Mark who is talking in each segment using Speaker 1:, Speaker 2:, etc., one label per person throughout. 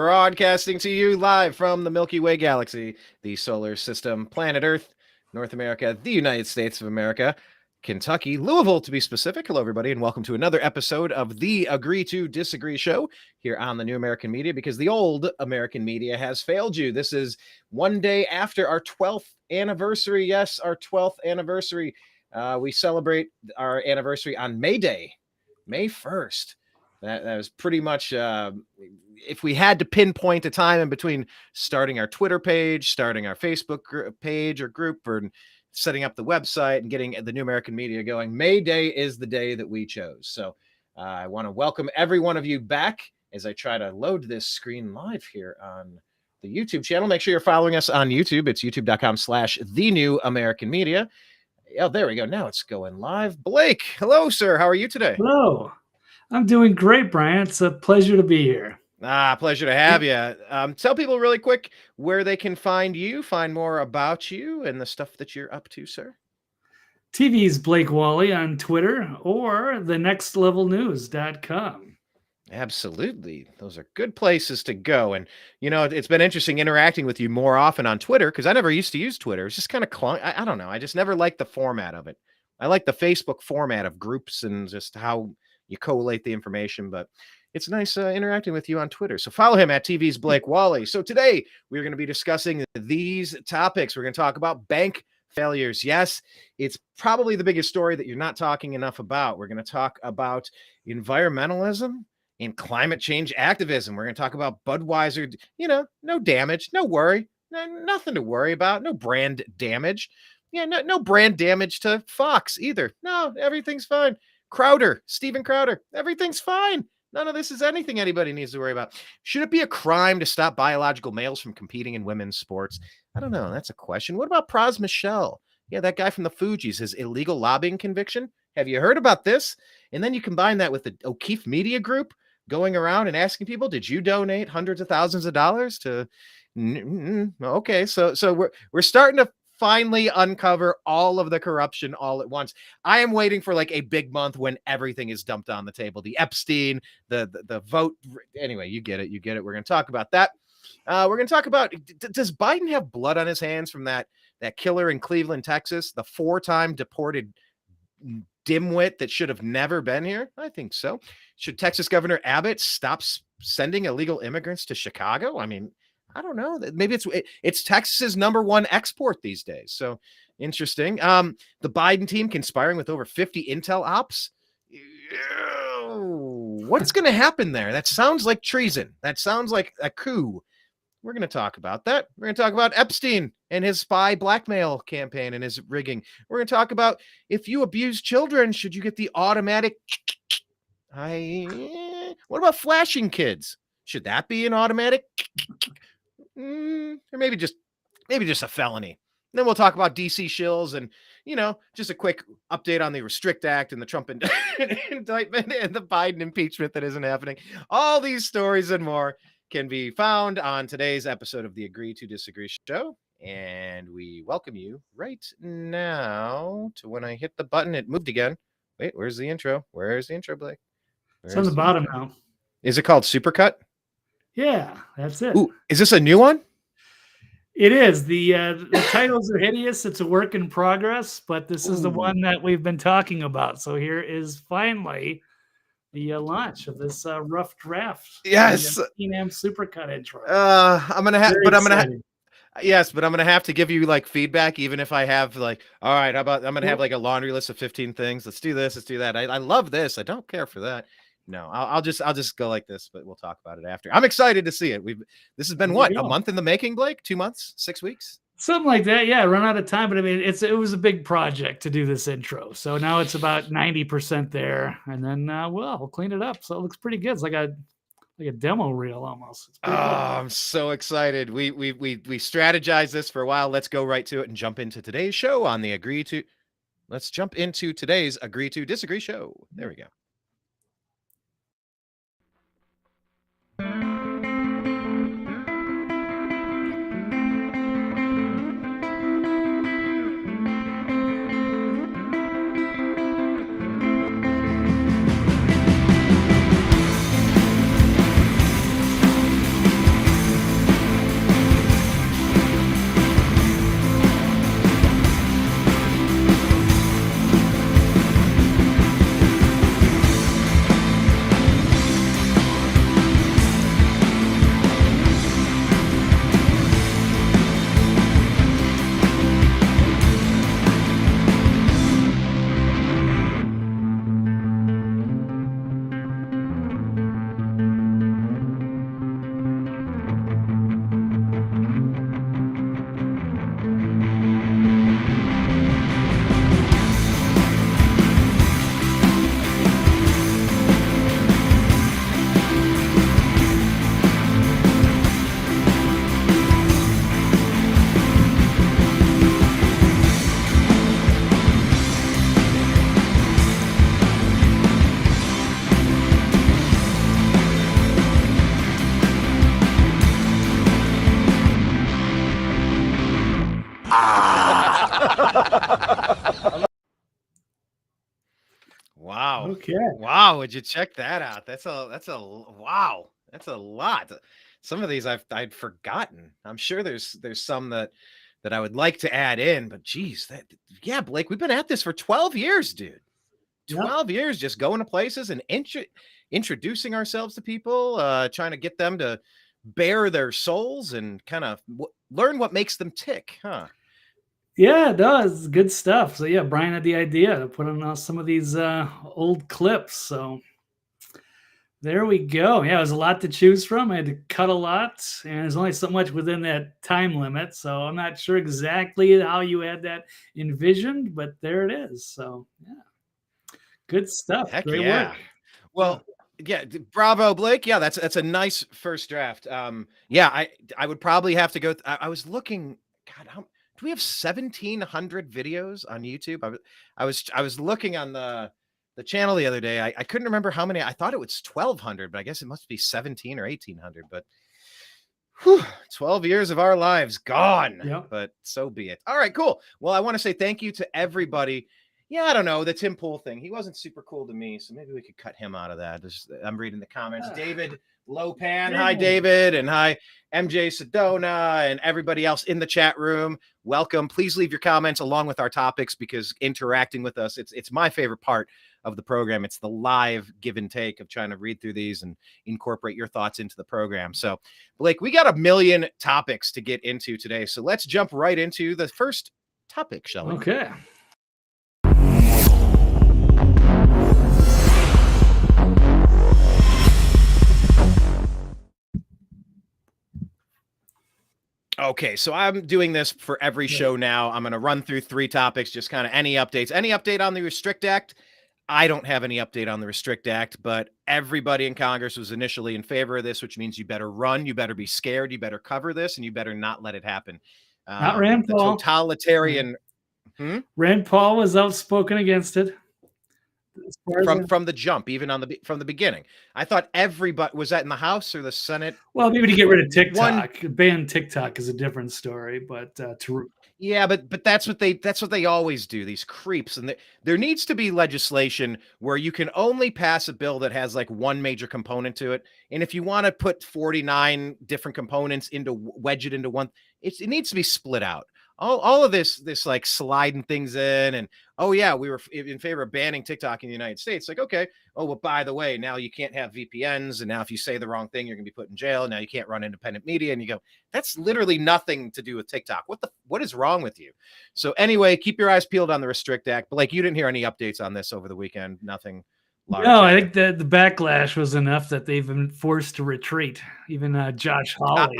Speaker 1: Broadcasting to you live from the Milky Way galaxy, the solar system, planet Earth, North America, the United States of America, Kentucky, Louisville to be specific. Hello, everybody, and welcome to another episode of the Agree to Disagree show here on the New American Media, because the old American media has failed you. This is one day after our 12th anniversary. Yes, our 12th anniversary. We celebrate our anniversary on May Day, May 1st. That was pretty much, if we had to pinpoint a time in between starting our Twitter page, starting our Facebook page or group, or setting up the website and getting the New American Media going, May Day is the day that we chose. So I want to welcome every one of you back as I try to load this screen live here on the YouTube channel. Make sure you're following us on YouTube. It's youtube.com/the New American Media. Oh, there we go. Now it's going live. Blake, hello, sir. How are you today?
Speaker 2: Hello. I'm doing great, Brian. It's a pleasure to be here.
Speaker 1: Pleasure to have you. Tell people really quick where they can find you, find more about you and the stuff that you're up to, sir.
Speaker 2: TV's Blake Walley on Twitter or thenextlevelnews.com.
Speaker 1: Absolutely. Those are good places to go. And, you know, it's been interesting interacting with you more often on Twitter because I never used to use Twitter. It's just kind of I don't know. I just never liked the format of it. I like the Facebook format of groups and just how you collate the information, but it's nice interacting with you on Twitter. So follow him at TV's Blake Walley. So today we're going to be discussing these topics. We're going to talk about bank failures. Yes, it's probably the biggest story that you're not talking enough about. We're going to talk about environmentalism and climate change activism. We're going to talk about Budweiser, no damage, no worry, nothing to worry about, no brand damage. Yeah, no brand damage to Fox either. No, everything's fine. Steven Crowder, everything's fine. None of this is anything anybody needs to worry about. Should it be a crime to stop biological males from competing in women's sports? I don't know. That's a question. What about Pras Michel? Yeah, that guy from the Fugees, his illegal lobbying conviction. Have you heard about this? And then you combine that with the O'Keefe Media Group going around and asking people, did you donate hundreds of thousands of dollars to? Okay, so we're starting to finally uncover all of the corruption all at once. I am waiting for like a big month when everything is dumped on the table. The Epstein, the vote. Anyway, you get it. We're going to talk about that. We're going to talk about, does Biden have blood on his hands from that killer in Cleveland, Texas, the 4-time deported dimwit that should have never been here? I think so. Should Texas Governor Abbott stop sending illegal immigrants to Chicago? I mean, I don't know. Maybe it's Texas's #1 export these days. So interesting. The Biden team conspiring with over 50 intel ops. What's going to happen there? That sounds like treason. That sounds like a coup. We're going to talk about that. We're going to talk about Epstein and his spy blackmail campaign and his rigging. We're going to talk about if you abuse children, should you get the automatic? What about flashing kids? Should that be an automatic? Or maybe just a felony. And then we'll talk about DC shills and, just a quick update on the Restrict Act and the Trump indictment and the Biden impeachment that isn't happening. All these stories and more can be found on today's episode of the Agree to Disagree show. And we welcome you right now to when I hit the button, it moved again. Wait, where's the intro? Where's the intro, Blake?
Speaker 2: It's on the bottom now.
Speaker 1: Is it called Supercut?
Speaker 2: Yeah, that's it.
Speaker 1: Ooh, is this a new one?
Speaker 2: It is. The titles are hideous. It's a work in progress, but this is the one that we've been talking about. So here is finally the launch of this rough draft.
Speaker 1: Yes.
Speaker 2: Enam Supercut intro.
Speaker 1: I'm gonna have to give you like feedback, even if I have like, all right, how about I'm gonna have like a laundry list of 15 things. Let's do this. Let's do that. I love this. I don't care for that. No, I'll just go like this, but we'll talk about it after. I'm excited to see it. This has been what, a month in the making, Blake? 2 months, 6 weeks,
Speaker 2: something like that. Yeah, run out of time, but I mean, it was a big project to do this intro. So now it's about 90% there, and then we'll clean it up. So it looks pretty good. It's like a demo reel almost. It's pretty good.
Speaker 1: I'm so excited. We strategized this for a while. Let's go right to it and jump into today's show on the Let's jump into today's Agree to Disagree show. There we go. Wow.
Speaker 2: Okay.
Speaker 1: Wow, would you check that out? That's a wow. That's a lot. Some of these I'd forgotten. I'm sure there's some that I would like to add in, but geez, yeah, Blake, we've been at this for 12 years, dude.
Speaker 2: Yep.
Speaker 1: 12 years just going to places and introducing ourselves to people, trying to get them to bare their souls and kind of learn what makes them tick, huh?
Speaker 2: Yeah, it does. Good stuff. So yeah, Brian had the idea to put on some of these old clips. So there we go. Yeah, it was a lot to choose from. I had to cut a lot, and there's only so much within that time limit. So I'm not sure exactly how you had that envisioned, but there it is. So yeah, good stuff.
Speaker 1: Heck
Speaker 2: Great
Speaker 1: yeah.
Speaker 2: work.
Speaker 1: Well, yeah, bravo, Blake. Yeah, that's a nice first draft. Yeah, I would probably have to go. I was looking. God, do we have 1,700 videos on YouTube? I was looking on the channel the other day. I couldn't remember how many. I thought it was 1,200, but I guess it must be 17 or 1,800. But whew, 12 years of our lives gone.
Speaker 2: Yep.
Speaker 1: But so be it. All right, cool. Well, I want to say thank you to everybody. Yeah, I don't know, the Tim Pool thing. He wasn't super cool to me, so maybe we could cut him out of that. I'm reading the comments. David Lopan, hi David, and hi MJ Sedona, and everybody else in the chat room. Welcome. Please leave your comments along with our topics, because interacting with us, it's my favorite part of the program. It's the live give and take of trying to read through these and incorporate your thoughts into the program. So, Blake, we got a million topics to get into today, so let's jump right into the first topic, shall we?
Speaker 2: Okay.
Speaker 1: Okay, so I'm doing this for every show now. I'm going to run through 3 topics, just kind of any updates. Any update on the Restrict Act? I don't have any update on the Restrict Act, but everybody in Congress was initially in favor of this, which means you better run, you better be scared, you better cover this, and you better not let it happen.
Speaker 2: Not Rand
Speaker 1: The
Speaker 2: Paul.
Speaker 1: totalitarian...
Speaker 2: Rand Paul was outspoken against it.
Speaker 1: From the jump, even from the beginning. I thought everybody was that in the House or the Senate.
Speaker 2: Well, maybe to get rid of TikTok. Ban TikTok is a different story, but
Speaker 1: yeah, but that's what they always do, these creeps. And there needs to be legislation where you can only pass a bill that has like one major component to it. And if you want to put 49 different components wedge it into one, it needs to be split out. All of this like sliding things in, and oh yeah, we were in favor of banning TikTok in the United States. Like, okay, oh, well, by the way, now you can't have VPNs, and now if you say the wrong thing, you're gonna be put in jail. Now you can't run independent media, and you go, that's literally nothing to do with TikTok. What is wrong with you? So anyway, keep your eyes peeled on the Restrict Act. Blake, you didn't hear any updates on this over the weekend? Nothing large?
Speaker 2: No, I think the backlash was enough that they've been forced to retreat. Even Josh Hawley.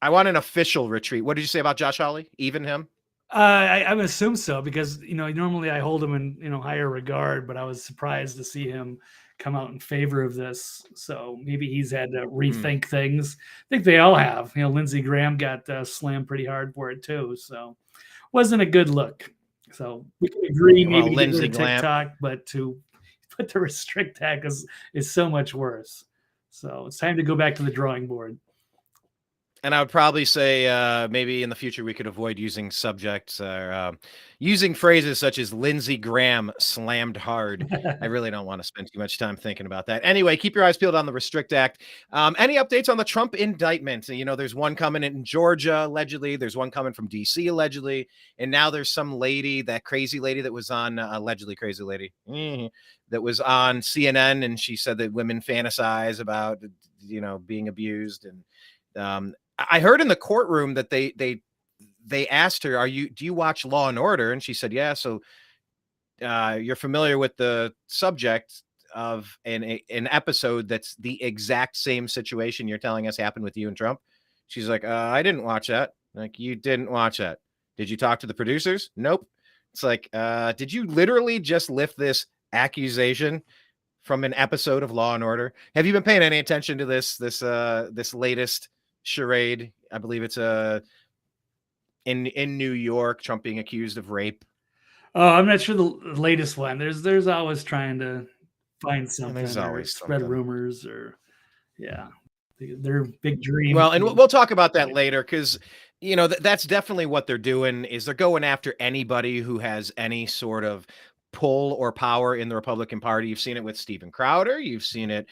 Speaker 1: I want an official retreat. What did you say about Josh Hawley? Even him?
Speaker 2: I would assume so, because normally I hold him in higher regard, but I was surprised to see him come out in favor of this. So maybe he's had to rethink things. I think they all have. Lindsey Graham got slammed pretty hard for it too. So wasn't a good look. So we can agree maybe
Speaker 1: Lindsey
Speaker 2: TikTok, but to put the Restrict Act is so much worse. So it's time to go back to the drawing board.
Speaker 1: And I would probably say maybe in the future we could avoid using subjects or using phrases such as Lindsey Graham slammed hard. I really don't want to spend too much time thinking about that. Anyway, keep your eyes peeled on the Restrict Act. Any updates on the Trump indictment? There's one coming in Georgia, allegedly. There's one coming from D.C., allegedly. And now there's some lady, that crazy lady that was on, allegedly crazy lady, that was on CNN. And she said that women fantasize about, being abused. And I heard in the courtroom that they asked her, do you watch Law and Order? And she said, yeah. So you're familiar with the subject of an episode that's the exact same situation you're telling us happened with you and Trump? She's like, I didn't watch that. Like, you didn't watch that. Did you talk to the producers? Nope. It's like, did you literally just lift this accusation from an episode of Law and Order? Have you been paying any attention to this latest charade? I believe it's in New York, Trump being accused of rape.
Speaker 2: Oh, I'm not sure the latest one. There's always trying to find something.
Speaker 1: There's always
Speaker 2: spread rumors, or their big dream.
Speaker 1: Well, and we'll talk about that later, because You know, that's definitely what they're doing is they're going after anybody who has any sort of pull or power in the Republican Party. You've seen it with Steven Crowder. You've seen it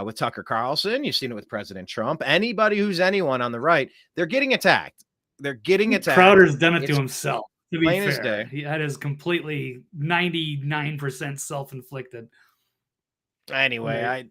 Speaker 1: with Tucker Carlson. You've seen it with President Trump. Anybody who's anyone on the right, they're getting attacked. They're getting attacked.
Speaker 2: Crowder's done it to
Speaker 1: It's
Speaker 2: himself, to be
Speaker 1: plain as
Speaker 2: fair.
Speaker 1: day.
Speaker 2: That is completely 99% self-inflicted.
Speaker 1: Anyway,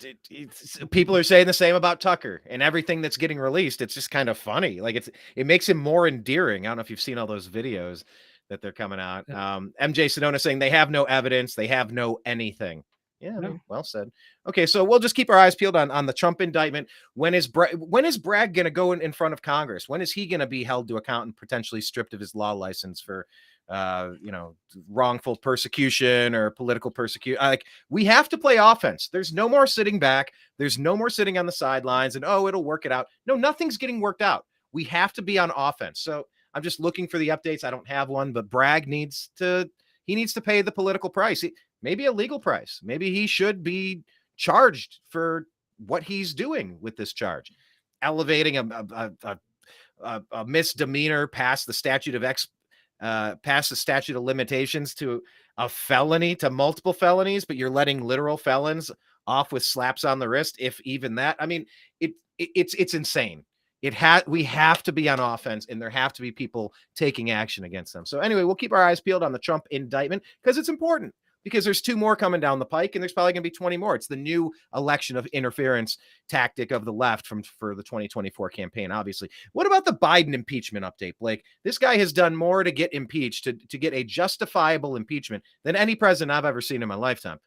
Speaker 1: people are saying the same about Tucker and everything that's getting released. It's just kind of funny. Like it makes him more endearing. I don't know if you've seen all those videos that they're coming out. MJ Sedona saying they have no evidence, they have no anything. Yeah, I mean, well said. Okay, so we'll just keep our eyes peeled on the Trump indictment. When is Bragg going to go in front of Congress? When is he going to be held to account and potentially stripped of his law license for wrongful persecution or political persecution? Like, we have to play offense. There's no more sitting back. There's no more sitting on the sidelines and, oh, it'll work it out. No, nothing's getting worked out. We have to be on offense. So I'm just looking for the updates. I don't have one, but Bragg needs to pay the political price. Maybe a legal price. Maybe he should be charged for what he's doing with this charge, elevating a misdemeanor past the statute of limitations to a felony, to multiple felonies, but you're letting literal felons off with slaps on the wrist, if even that. I mean, it's insane. We have to be on offense, and there have to be people taking action against them. So anyway, we'll keep our eyes peeled on the Trump indictment because it's important. Because there's 2 more coming down the pike, and there's probably going to be 20 more. It's the new election of interference tactic of the left for the 2024 campaign, obviously. What about the Biden impeachment update, Blake? This guy has done more to get impeached, to get a justifiable impeachment than any president I've ever seen in my lifetime.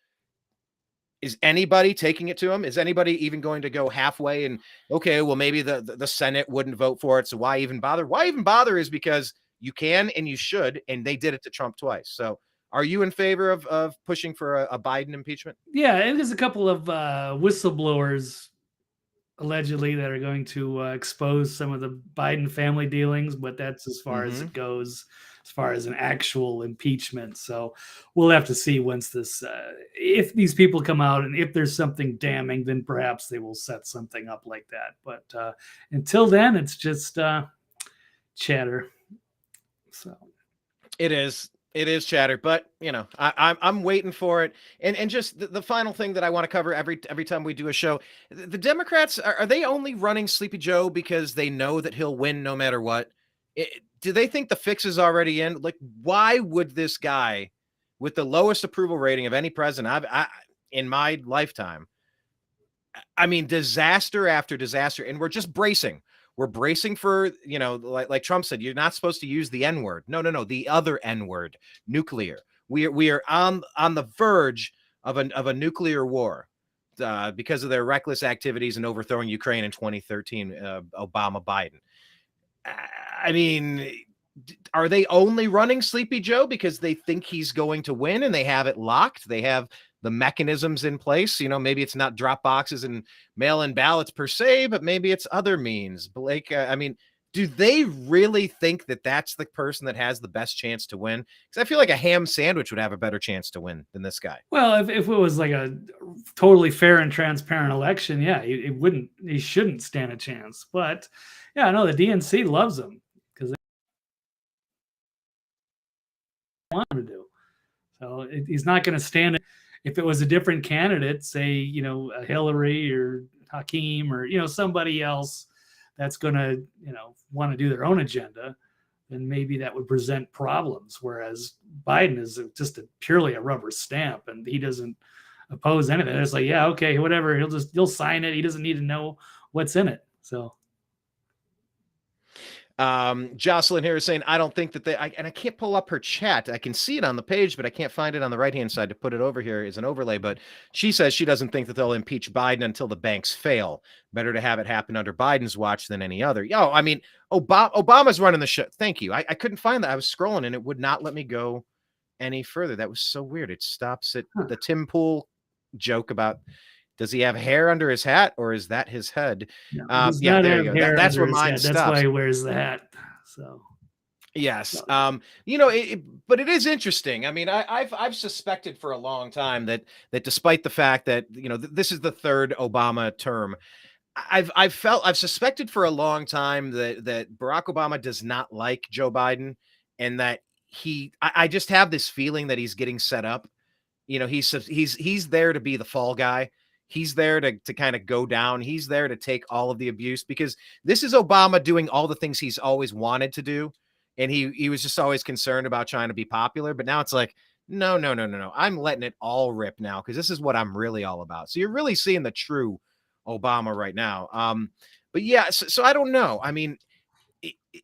Speaker 1: Is anybody taking it to him? Is anybody even going to go halfway and, okay, well, maybe the Senate wouldn't vote for it, so why even bother? Why even bother is because you can and you should, and they did it to Trump twice. So are you in favor of pushing for a Biden impeachment?
Speaker 2: Yeah, and there's a couple of whistleblowers allegedly that are going to expose some of the Biden family dealings, but that's as far as it goes, as far as an actual impeachment. So we'll have to see once this, if these people come out and if there's something damning, then perhaps they will set something up like that. But until then, it's just chatter. So
Speaker 1: it is. It is chatter, but I'm waiting for it. And just the final thing that I want to cover every time we do a show, the Democrats, are they only running Sleepy Joe because they know that he'll win no matter what? Do they think the fix is already in? Like, why would this guy with the lowest approval rating of any president in my lifetime? I mean, disaster after disaster, and we're just bracing. We're bracing for, like Trump said, you're not supposed to use the N-word. No, the other N-word, nuclear. We are on the verge of a nuclear war because of their reckless activities in overthrowing Ukraine in 2013, Obama, Biden. I mean, are they only running Sleepy Joe because they think he's going to win and they have it locked? They have the mechanisms in place. Maybe it's not drop boxes and mail-in ballots per se, but maybe it's other means. Blake, I mean, do they really think that that's the person that has the best chance to win? Because I feel like a ham sandwich would have a better chance to win than this guy.
Speaker 2: Well, if it was like a totally fair and transparent election, yeah, he shouldn't stand a chance. But yeah, I know the DNC loves him because they want him to do. So he's not going to stand it. If it was a different candidate, say, Hillary or Hakeem or, somebody else that's going to, want to do their own agenda, then maybe that would present problems. Whereas Biden is just purely a rubber stamp and he doesn't oppose anything. It's like, yeah, okay, whatever. He'll sign it. He doesn't need to know what's in it. So.
Speaker 1: Jocelyn here is saying, I don't think that I can't pull up her chat. I can see it on the page, but I can't find it on the right-hand side to put it over here as an overlay. But she says she doesn't think that they'll impeach Biden until the banks fail. Better to have it happen under Biden's watch than any other. I mean, Obama's running the show. Thank you. I couldn't find that. I was scrolling and it would not let me go any further. That was so weird. It stops at the Tim Pool joke about, does he have hair under his hat or is that his head?
Speaker 2: No,
Speaker 1: there you go. That's where mine stops.
Speaker 2: That's why he wears the hat. So
Speaker 1: yes, but it is interesting. I mean, I've suspected for a long time that despite the fact that this is the third Obama term, I've suspected for a long time that Barack Obama does not like Joe Biden, and that I just have this feeling that he's getting set up. You know, he's there to be the fall guy. He's there to kind of go down. He's there to take all of the abuse, because this is Obama doing all the things he's always wanted to do. And he was just always concerned about trying to be popular. But now it's like, no, no, no, no, no. I'm letting it all rip now, because this is what I'm really all about. So you're really seeing the true Obama right now. But yeah, so I don't know. I mean,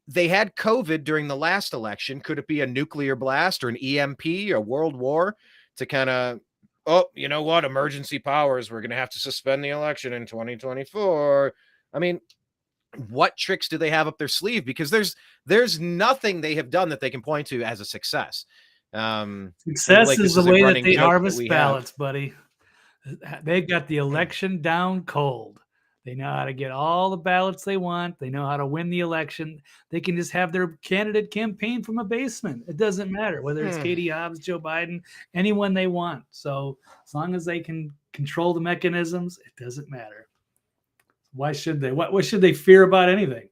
Speaker 1: they had COVID during the last election. Could it be a nuclear blast or an EMP or world war to kind of, oh, you know what, emergency powers, we're going to have to suspend the election in 2024. I mean, what tricks do they have up their sleeve? Because there's nothing they have done that they can point to as a success.
Speaker 2: Success
Speaker 1: like,
Speaker 2: is the way that they harvest
Speaker 1: that
Speaker 2: ballots, buddy. They've got the election down cold. They know how to get all the ballots they want. They know how to win the election. They can just have their candidate campaign from a basement. It doesn't matter whether it's Katie Hobbs, Joe Biden, anyone they want. So as long as they can control the mechanisms, it doesn't matter. Why should they? What should they fear about anything?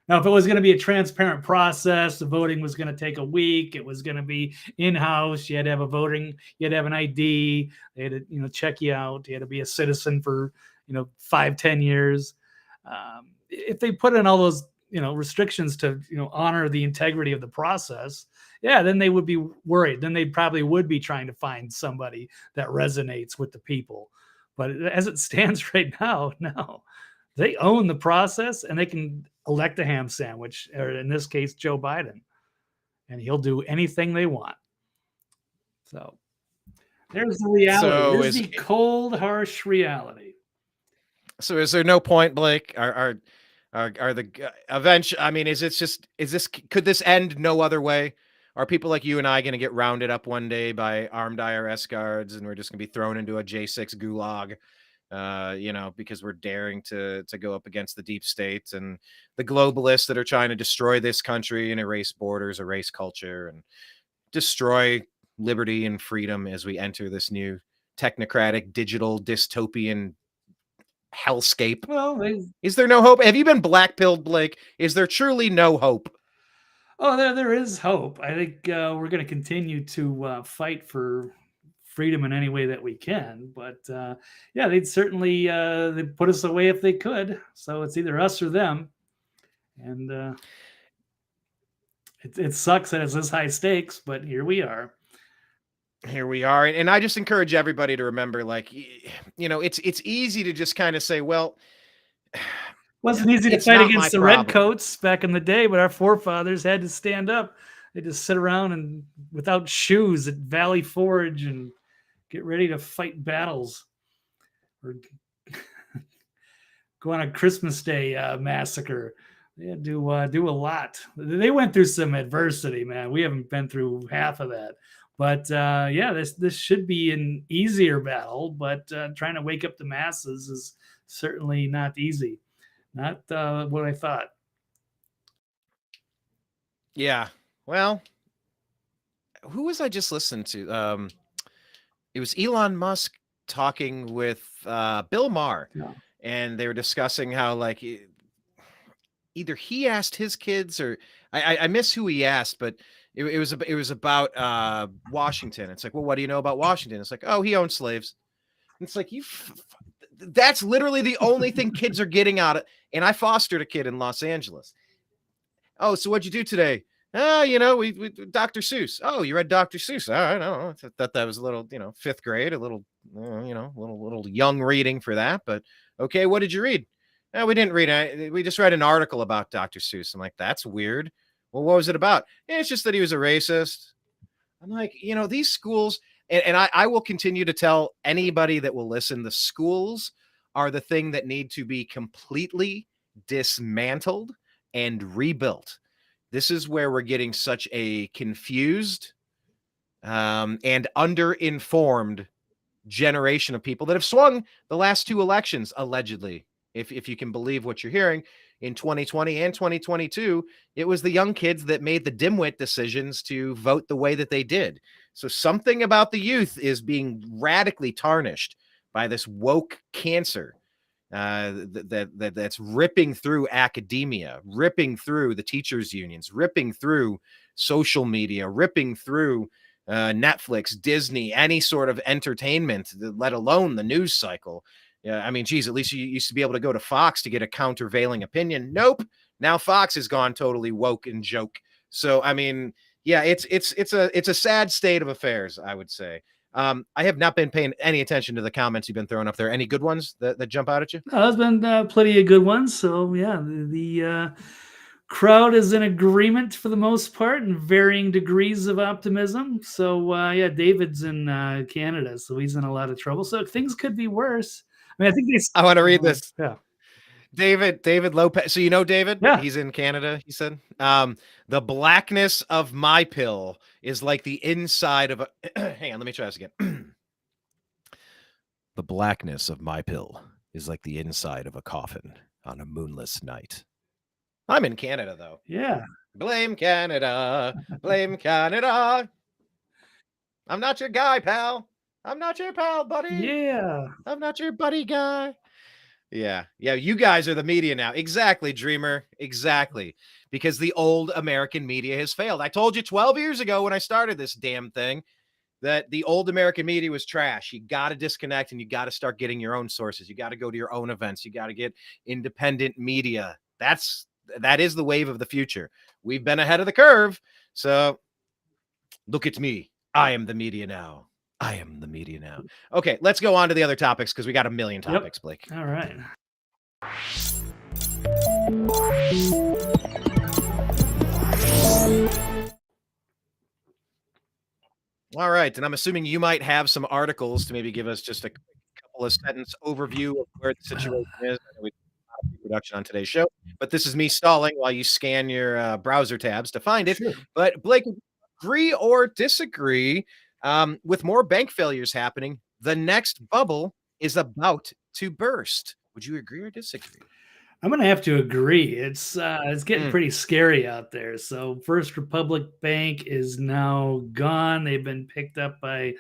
Speaker 2: Now, if it was going to be a transparent process, the voting was going to take a week. It was going to be in-house. You had to have you had to have an ID. They had to, check you out. You had to be a citizen for, 5-10 years. If they put in all those, restrictions to, honor the integrity of the process, yeah, then they would be worried. Then they probably would be trying to find somebody that resonates with the people. But as it stands right now, no. They own the process, and they can elect a ham sandwich, or in this case, Joe Biden, and he'll do anything they want. So there's the reality.
Speaker 1: So
Speaker 2: there's the cold, harsh reality.
Speaker 1: So is there no point, Blake? Are the eventually? I mean, could this end no other way? Are people like you and I going to get rounded up one day by armed IRS guards, and we're just going to be thrown into a J6 gulag? Because we're daring to go up against the deep state and the globalists that are trying to destroy this country and erase borders, erase culture, and destroy liberty and freedom as we enter this new technocratic, digital, dystopian hellscape.
Speaker 2: Well,
Speaker 1: is there no hope? Have you been black-pilled, Blake? Is there truly no hope?
Speaker 2: Oh, there is hope. I think we're going to continue to fight for freedom in any way that we can, but yeah, they'd certainly they'd put us away if they could. So it's either us or them, and it sucks that it's this high stakes, but here we are.
Speaker 1: And I just encourage everybody to remember, like, it's easy to just kind of say, well,
Speaker 2: wasn't easy to fight against the redcoats back in the day, but our forefathers had to stand up. They just sit around and without shoes at Valley Forge and get ready to fight battles, or go on a Christmas Day massacre. They had to do a lot. They went through some adversity, man. We haven't been through half of that. But yeah, this should be an easier battle. But trying to wake up the masses is certainly not easy. Not what I thought.
Speaker 1: Yeah. Well, who was I just listening to? It was Elon Musk talking with Bill Maher, and they were discussing how, like, either he asked his kids, or I miss who he asked, but it was about Washington. It's like, well, what do you know about Washington? It's like, oh, he owned slaves. And it's like, that's literally the only thing kids are getting out of. And I fostered a kid in Los Angeles. Oh, so what'd you do today? We Dr. Seuss. Oh, you read Dr. Seuss. I don't know. I thought that was a little, 5th grade, a little, little young reading for that. But okay, what did you read? No, we didn't read. We just read an article about Dr. Seuss. I'm like, that's weird. Well, what was it about? It's just that he was a racist. I'm like, these schools, and I will continue to tell anybody that will listen, the schools are the thing that need to be completely dismantled and rebuilt. This is where we're getting such a confused and underinformed generation of people that have swung the last 2 elections, allegedly. If you can believe what you're hearing, in 2020 and 2022, it was the young kids that made the dimwit decisions to vote the way that they did. So something about the youth is being radically tarnished by this woke cancer. that's ripping through academia, ripping through the teachers' unions, ripping through social media, ripping through Netflix, Disney, any sort of entertainment, let alone the news cycle. Yeah, I mean, geez, at least you used to be able to go to Fox to get a countervailing opinion. Nope. Now Fox has gone totally woke and joke. So, I mean, yeah, it's a sad state of affairs, I would say. I have not been paying any attention to the comments you've been throwing up there. Any good ones that jump out at you?
Speaker 2: There's been plenty of good ones. So yeah, the crowd is in agreement for the most part, and varying degrees of optimism. So yeah, David's in Canada, so he's in a lot of trouble. So things could be worse. I mean, I think they.
Speaker 1: I want to read this.
Speaker 2: Yeah.
Speaker 1: David Lopez. So you know David?
Speaker 2: Yeah.
Speaker 1: He's in Canada, he said. The blackness of my pill is like the inside of a hang on, let me try this again. The blackness of my pill is like the inside of a coffin on a moonless night. I'm in Canada though.
Speaker 2: Yeah.
Speaker 1: Blame Canada. Blame Canada. I'm not your guy, pal. I'm not your pal, buddy.
Speaker 2: Yeah.
Speaker 1: I'm not your buddy guy. Yeah. You guys are the media now. Exactly, Dreamer. Exactly. Because the old American media has failed. I told you 12 years ago when I started this damn thing that the old American media was trash. You got to disconnect and you got to start getting your own sources. You got to go to your own events. You got to get independent media. That is the wave of the future. We've been ahead of the curve. So look at me. I am the media now. I am the media now. Okay, let's go on to the other topics because we got a million topics, Blake.
Speaker 2: All right.
Speaker 1: All right, and I'm assuming you might have some articles to maybe give us just a couple of sentence overview of where the situation is. I know we have production on today's show, but this is me stalling while you scan your browser tabs to find it.
Speaker 2: Sure.
Speaker 1: But Blake, agree or disagree? With more bank failures happening, the next bubble is about to burst. Would you agree or disagree?
Speaker 2: I'm gonna have to agree. It's getting pretty scary out there. So First Republic Bank is now gone. They've been picked up by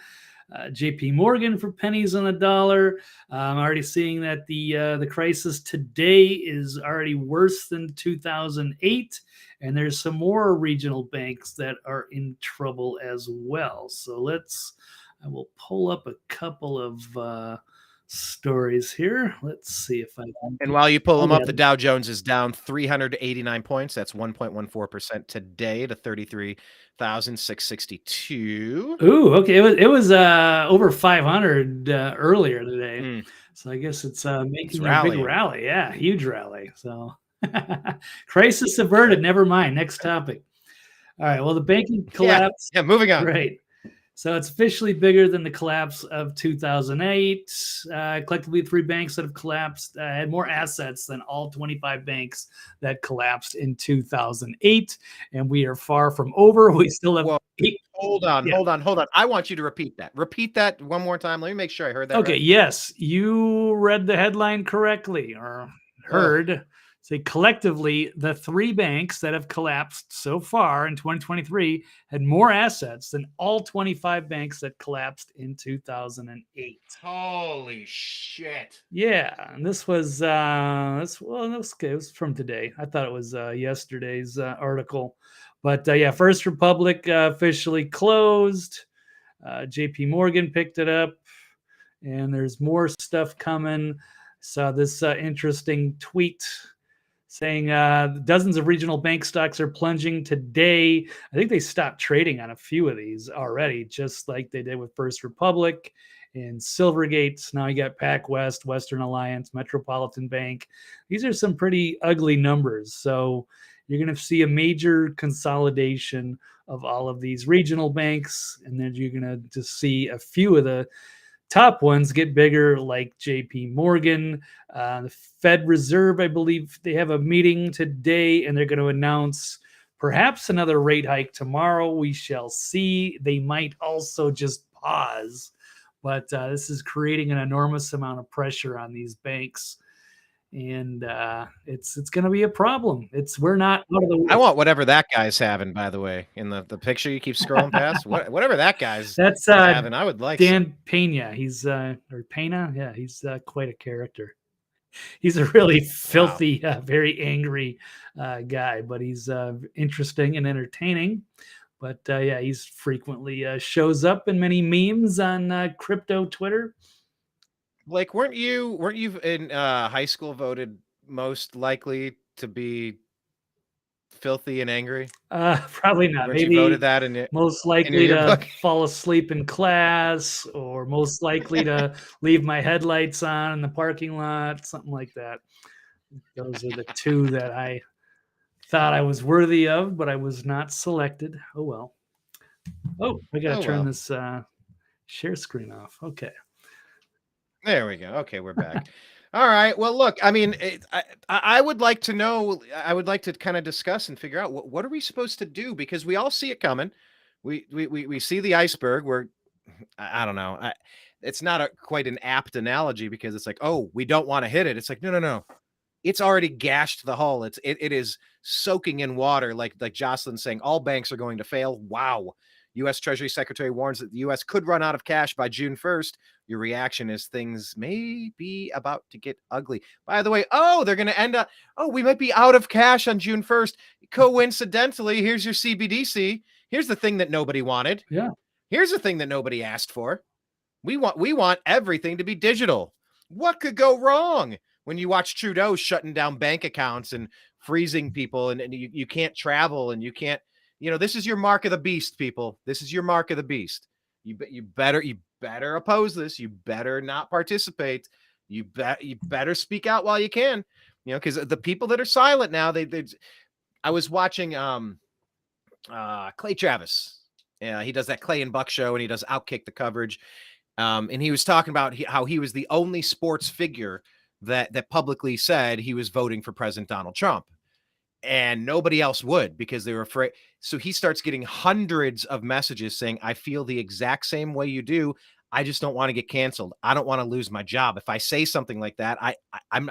Speaker 2: JP Morgan for pennies on the dollar. I'm already seeing that the crisis today is already worse than 2008, and there's some more regional banks that are in trouble as well. So I will pull up a couple of stories here. Let's see if I can.
Speaker 1: And while you pull them up, the Dow Jones is down 389 points. That's 1.14% today to 33,662.
Speaker 2: Ooh, okay. It was over 500 earlier today. So I guess it's making a big rally. Yeah, huge rally. So crisis averted. Never mind. Next topic. All right. Well, the banking collapse.
Speaker 1: Yeah, moving on.
Speaker 2: Right. So it's officially bigger than the collapse of 2008. Collectively, 3 banks that have collapsed had more assets than all 25 banks that collapsed in 2008. And we are far from over. We still have 8.
Speaker 1: Hold on. I want you to repeat that. Repeat that one more time. Let me make sure I heard that.
Speaker 2: Okay,
Speaker 1: right.
Speaker 2: Yes. You read the headline correctly, or heard. Say collectively, the 3 banks that have collapsed so far in 2023 had more assets than all 25 banks that collapsed in 2008.
Speaker 1: Holy shit!
Speaker 2: Yeah, and this was it was from today. I thought it was yesterday's article, but yeah, First Republic officially closed. JP Morgan picked it up, and there's more stuff coming. Saw this interesting tweet saying dozens of regional bank stocks are plunging today. I think they stopped trading on a few of these already, just like they did with First Republic and Silvergate. Now you got PacWest, Western Alliance, Metropolitan Bank. These are some pretty ugly numbers. So you're going to see a major consolidation of all of these regional banks, and then you're going to just see a few of the top ones get bigger, like JP Morgan. The Fed Reserve, I believe they have a meeting today, and they're going to announce perhaps another rate hike tomorrow. We shall see. They might also just pause, but this is creating an enormous amount of pressure on these banks, and it's going to be a problem. We're not out of the woods.
Speaker 1: I want whatever that guy's having, by the way, in the picture you keep scrolling past. Whatever that guy's having, I would like
Speaker 2: Dan Pena. He's or Pena, yeah, he's quite a character. He's a really
Speaker 1: Wow.
Speaker 2: filthy, very angry guy, but he's interesting and entertaining. But yeah, he's frequently shows up in many memes on crypto Twitter.
Speaker 1: Blake, weren't you in high school voted most likely to be filthy and angry?
Speaker 2: Probably not.
Speaker 1: Weren't you voted
Speaker 2: Maybe
Speaker 1: that
Speaker 2: most
Speaker 1: in your
Speaker 2: likely to
Speaker 1: yearbook?
Speaker 2: fall asleep in class, or most likely to leave my headlights on in the parking lot, something like that. Those are the two that I thought I was worthy of, but I was not selected. Oh well. Oh, I gotta
Speaker 1: Oh
Speaker 2: turn
Speaker 1: well.
Speaker 2: this share screen off. Okay.
Speaker 1: There we go. Okay, we're back. All right. Well, look, I mean, I would like to know. I would like to kind of discuss and figure out what are we supposed to do, because we all see it coming. We see the iceberg. I don't know. It's not quite an apt analogy, because it's like, oh, we don't want to hit it. It's like, no, no, no. It's already gashed the hull. It is soaking in water, like Jocelyn saying, all banks are going to fail. Wow. U.S. Treasury Secretary warns that the U.S. could run out of cash by June 1st. Your reaction is things may be about to get ugly. By the way, oh, they're going to end up, oh, we might be out of cash on June 1st. Coincidentally, here's your CBDC. Here's the thing that nobody wanted.
Speaker 2: Yeah.
Speaker 1: Here's the thing that nobody asked for. We want everything to be digital. What could go wrong when you watch Trudeau shutting down bank accounts and freezing people, and you can't travel, and you can't, this is your mark of the beast, people. This is your mark of the beast. You better oppose this. You better not participate. You better speak out while you can, because the people that are silent now, I was watching Clay Travis. Yeah, he does that Clay and Buck show, and he does Outkick the coverage. And he was talking about how he was the only sports figure that publicly said he was voting for President Donald Trump, and nobody else would, because they were afraid. So he starts getting hundreds of messages saying, I feel the exact same way you do. I just don't want to get canceled. I don't want to lose my job. If I say something like that, I'm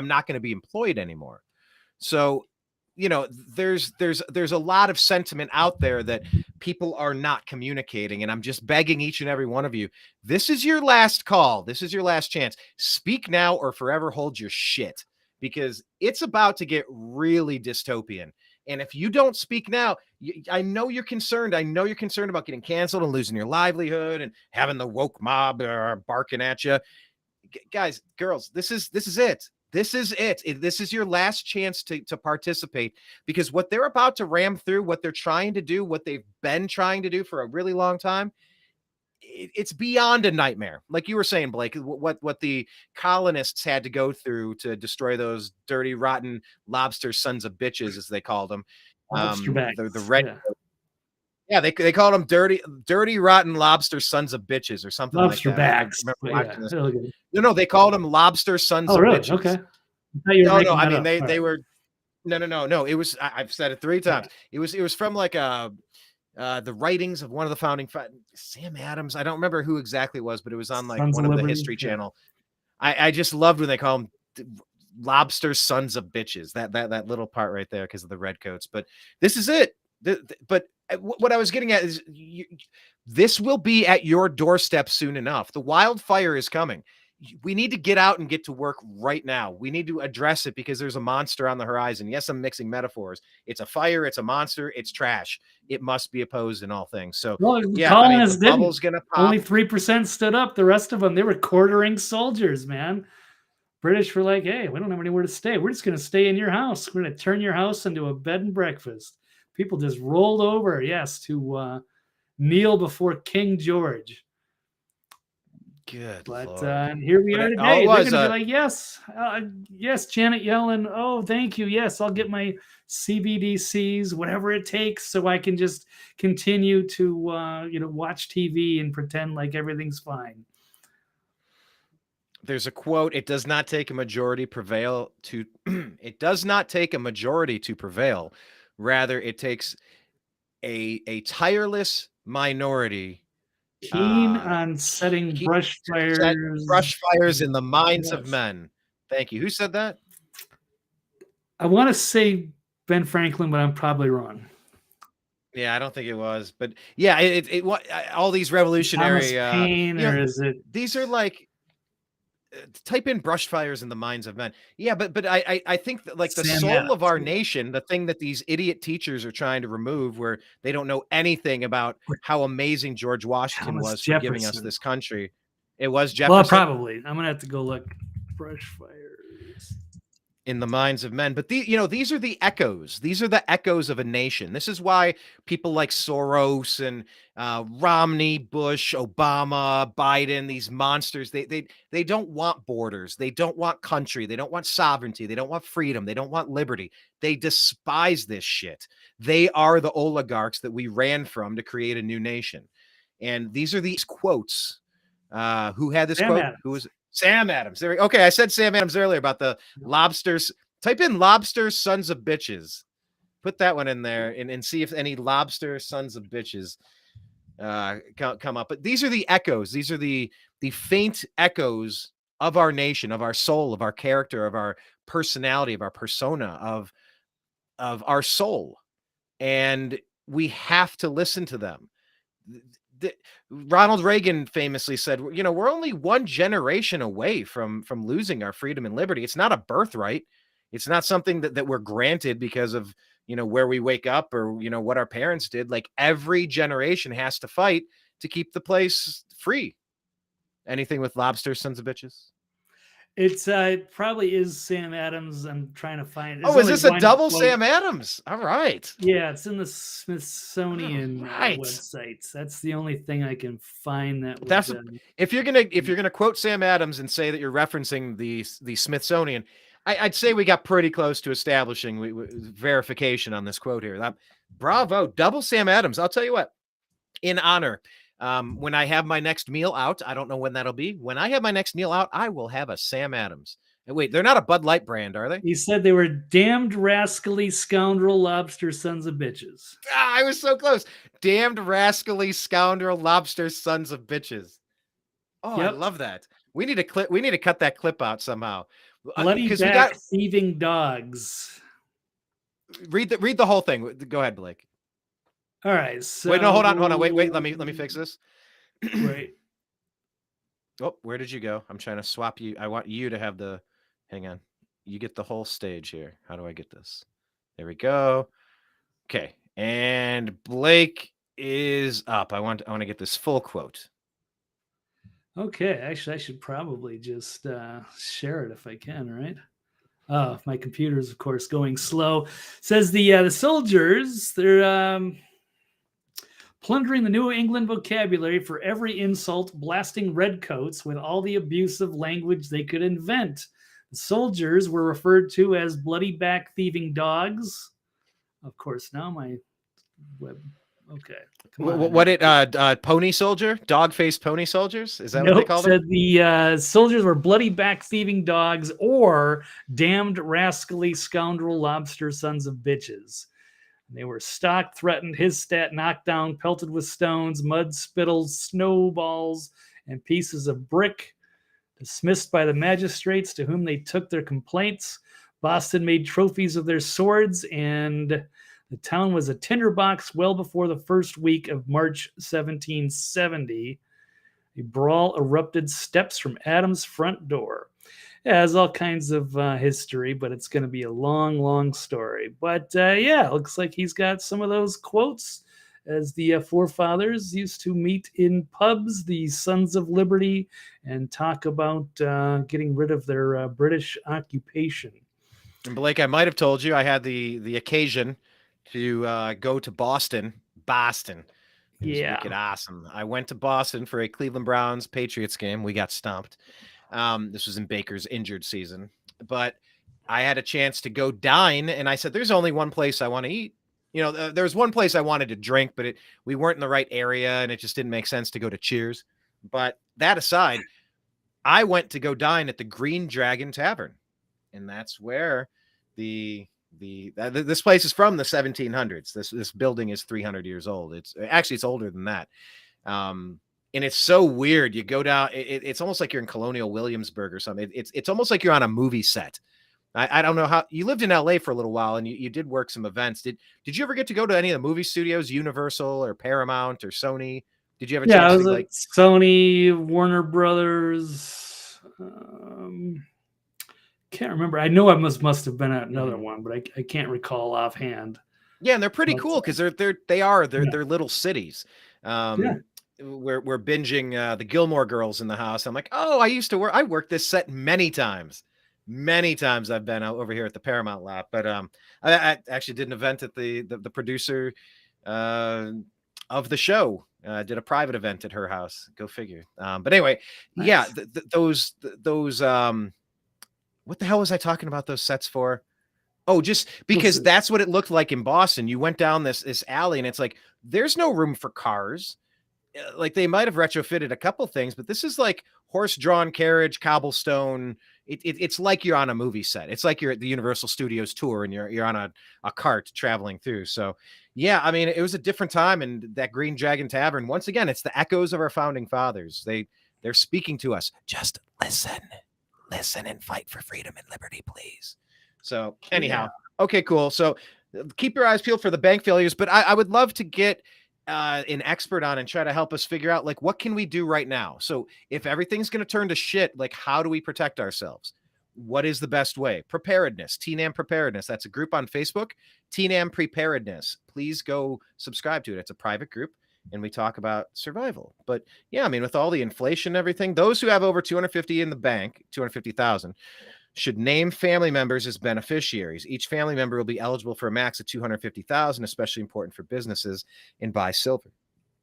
Speaker 1: not going to be employed anymore. So, there's a lot of sentiment out there that people are not communicating. And I'm just begging each and every one of you, this is your last call. This is your last chance. Speak now or forever hold your shit, because it's about to get really dystopian. And if you don't speak now, I know you're concerned. I know you're concerned about getting canceled and losing your livelihood and having the woke mob barking at you. Guys, girls, this is it. This is it. This is your last chance to participate, because what they're about to ram through, what they're trying to do, what they've been trying to do for a really long time, it's beyond a nightmare. Like you were saying, Blake, what the colonists had to go through to destroy those dirty, rotten lobster sons of bitches, as they called them.
Speaker 2: Lobster
Speaker 1: The
Speaker 2: bags.
Speaker 1: red.
Speaker 2: Yeah.
Speaker 1: Yeah, they called them dirty, rotten lobster sons of bitches, or something like
Speaker 2: Lobster
Speaker 1: that. I
Speaker 2: bags.
Speaker 1: remember
Speaker 2: But
Speaker 1: watching
Speaker 2: yeah.
Speaker 1: this.
Speaker 2: Really good.
Speaker 1: No, they called them lobster sons
Speaker 2: Oh,
Speaker 1: of
Speaker 2: really? Okay.
Speaker 1: bitches.
Speaker 2: I thought you were
Speaker 1: No,
Speaker 2: making
Speaker 1: I
Speaker 2: that
Speaker 1: mean,
Speaker 2: up.
Speaker 1: they
Speaker 2: All
Speaker 1: they
Speaker 2: right.
Speaker 1: were no. It was, I've said it 3 times.
Speaker 2: Yeah.
Speaker 1: It was from like the writings of one of the founding Sam Adams. I don't remember who exactly it was, but it was on like
Speaker 2: Sons
Speaker 1: one
Speaker 2: of
Speaker 1: of the
Speaker 2: Liberty.
Speaker 1: History
Speaker 2: Yeah.
Speaker 1: Channel. I just loved when they call them lobster sons of bitches. That little part right there, because of the redcoats. But this is it. But what I was getting at is, this will be at your doorstep soon enough. The wildfire is coming. We need to get out and get to work right now. We need to address it, because there's a monster on the horizon. Yes, I'm mixing metaphors. It's a fire. It's a monster. It's trash. It must be opposed in all things. So
Speaker 2: Well, the
Speaker 1: yeah, I mean, the
Speaker 2: colonists
Speaker 1: bubble's
Speaker 2: didn't.
Speaker 1: going to pop.
Speaker 2: Only 3% stood up. The rest of them, they were quartering soldiers, man. British were like, hey, we don't have anywhere to stay. We're just going to stay in your house. We're going to turn your house into a bed and breakfast. People just rolled over, yes, to kneel before King George.
Speaker 1: Good
Speaker 2: But
Speaker 1: Lord.
Speaker 2: here we
Speaker 1: But
Speaker 2: are
Speaker 1: all
Speaker 2: today.
Speaker 1: it
Speaker 2: They're
Speaker 1: was,
Speaker 2: going to be like, yes, yes, Janet Yellen. Oh, thank you. Yes, I'll get my CBDCs, whatever it takes, so I can just continue to, watch TV and pretend like everything's fine.
Speaker 1: there's a quote, it does not take a majority prevail to it does not take a majority to prevail. Rather, it takes a tireless minority
Speaker 2: Keen on setting
Speaker 1: to
Speaker 2: brush
Speaker 1: set
Speaker 2: fires.
Speaker 1: brush fires in the minds of
Speaker 2: Yes.
Speaker 1: men. Thank you. Who said that?
Speaker 2: I want to say Ben Franklin, but I'm probably wrong.
Speaker 1: Yeah, I don't think it was, but yeah, all these
Speaker 2: Thomas
Speaker 1: revolutionary,
Speaker 2: Paine, or is it?
Speaker 1: these are like, type in brush fires in the minds of men. Yeah, but I think that like the
Speaker 2: Sam
Speaker 1: soul of
Speaker 2: Adams.
Speaker 1: our nation, the thing that these idiot teachers are trying to remove, where they don't know anything about
Speaker 2: Or
Speaker 1: how amazing George Washington
Speaker 2: Thomas
Speaker 1: was for giving us
Speaker 2: Jefferson.
Speaker 1: this country. It was
Speaker 2: Well,
Speaker 1: Jefferson
Speaker 2: probably. I'm gonna have to go look. Brush fires.
Speaker 1: in the minds of men. But these are the echoes. These are the echoes of a nation. This is why people like Soros and Romney, Bush, Obama, Biden, these monsters, they don't want borders. They don't want country. They don't want sovereignty. They don't want freedom. They don't want liberty. They despise this shit. They are the oligarchs that we ran from to create a new nation. And these are these quotes. Who had this
Speaker 2: Sam
Speaker 1: quote?
Speaker 2: Adams.
Speaker 1: Who was it? Sam Adams. Okay, I said Sam Adams earlier about the lobsters. Type in lobster sons of bitches. Put that one in there and see if any lobster sons of bitches come up. But these are the echoes. These are the faint echoes of our nation, of our soul, of our character, of our personality, of our persona, of our soul. And we have to listen to them. Ronald Reagan famously said, we're only one generation away from losing our freedom and liberty. It's not a birthright. It's not something that we're granted because of, where we wake up or, what our parents did. Like every generation has to fight to keep the place free. Anything with lobster sons of bitches?
Speaker 2: It's it probably is Sam Adams. I'm trying to find.
Speaker 1: Oh, is this a double Sam Adams? All right.
Speaker 2: Yeah, it's in the Smithsonian
Speaker 1: right.
Speaker 2: websites. That's the only thing I can find that.
Speaker 1: That's if you're gonna quote Sam Adams and say that you're referencing the Smithsonian, I'd say we got pretty close to establishing verification on this quote here. Bravo, double Sam Adams. I'll tell you what. In honor. When I have my next meal out, I don't know when that'll be. When I have my next meal out, I will have a Sam Adams. And wait, they're not a Bud Light brand, are they?
Speaker 2: He said they were damned rascally scoundrel lobster sons of bitches.
Speaker 1: I was so close. Damned rascally scoundrel lobster sons of bitches. Oh, yep. I love that. We need to cut that clip out somehow.
Speaker 2: Bloody back thieving dogs.
Speaker 1: Read the whole thing. Go ahead, Blake.
Speaker 2: All right. So
Speaker 1: wait, no, hold on. Wait. Let me fix this.
Speaker 2: Right.
Speaker 1: Oh, where did you go? I'm trying to swap you. I want you to have the. Hang on. You get the whole stage here. How do I get this? There we go. Okay, and Blake is up. I want to get this full quote.
Speaker 2: Okay, actually, I should probably just share it if I can. Right. Oh, my computer's of course going slow. Says the soldiers, they're plundering the New England vocabulary for every insult, blasting redcoats with all the abusive language they could invent. The soldiers were referred to as bloody back thieving dogs. Of course, now my web. Okay.
Speaker 1: What it pony soldier? Dog-faced pony soldiers? Is that what they called them?
Speaker 2: The soldiers were bloody back thieving dogs or damned rascally scoundrel lobster sons of bitches. They were stalked, threatened, his stat knocked down, pelted with stones, mud, spittles, snowballs, and pieces of brick. Dismissed by the magistrates to whom they took their complaints. Boston made trophies of their swords, and the town was a tinderbox well before the first week of March 1770. A brawl erupted steps from Adams' front door. It has all kinds of history, but it's going to be a long, long story. But yeah, it looks like he's got some of those quotes as the forefathers used to meet in pubs, the Sons of Liberty, and talk about getting rid of their British occupation.
Speaker 1: And Blake, I might have told you I had the occasion to go to Boston. It was wicked awesome. I went to Boston for a Cleveland Browns Patriots game. We got stomped. This was in Baker's injured season, but I had a chance to go dine, and I said, "There's only one place I want to eat." There was one place I wanted to drink, but we weren't in the right area, and it just didn't make sense to go to Cheers. But that aside, I went to go dine at the Green Dragon Tavern, and that's where this place is from the 1700s. This building is 300 years old. It's older than that. And it's so weird. You go down, it's almost like you're in Colonial Williamsburg or something. It's almost like you're on a movie set. I don't know how you lived in LA for a little while and you did work some events. Did you ever get to go to any of the movie studios, Universal or Paramount or Sony? Did you have a chance
Speaker 2: I
Speaker 1: to
Speaker 2: was like Sony, Warner Brothers, Can't remember. I know I must have been at another one, but I can't recall offhand.
Speaker 1: Yeah, and they're pretty
Speaker 2: But,
Speaker 1: cool because they're little cities.
Speaker 2: Yeah.
Speaker 1: We're binging the Gilmore Girls in the house. I'm like, oh, I worked this set many times. Many times I've been out over here at the Paramount lot, but I actually did an event at the producer of the show. Did a private event at her house. Go figure. But anyway,
Speaker 2: Nice.
Speaker 1: yeah, those what the hell was I talking about those sets for? Oh, just because that's what it looked like in Boston. You went down this alley and it's like there's no room for cars. Like they might have retrofitted a couple things, but this is like horse-drawn carriage, cobblestone. It's like you're on a movie set. It's like you're at the Universal Studios tour and you're on a cart traveling through. So yeah, I mean, it was a different time. And that Green Dragon Tavern, once again, it's the echoes of our founding fathers. They're speaking to us. Just listen and fight for freedom and liberty, please. So anyhow, okay, cool. So keep your eyes peeled for the bank failures, but I would love to get an expert on and try to help us figure out like what can we do right now. So if everything's going to turn to shit, like how do we protect ourselves? What is the best way? Preparedness, TNAM Preparedness. That's a group on Facebook, TNAM Preparedness. Please go subscribe to it. It's a private group and we talk about survival. But yeah, I mean, with all the inflation and everything, those who have over 250 in the bank, 250,000, should name family members as beneficiaries. Each family member will be eligible for a max of 250,000, especially important for businesses, and buy silver.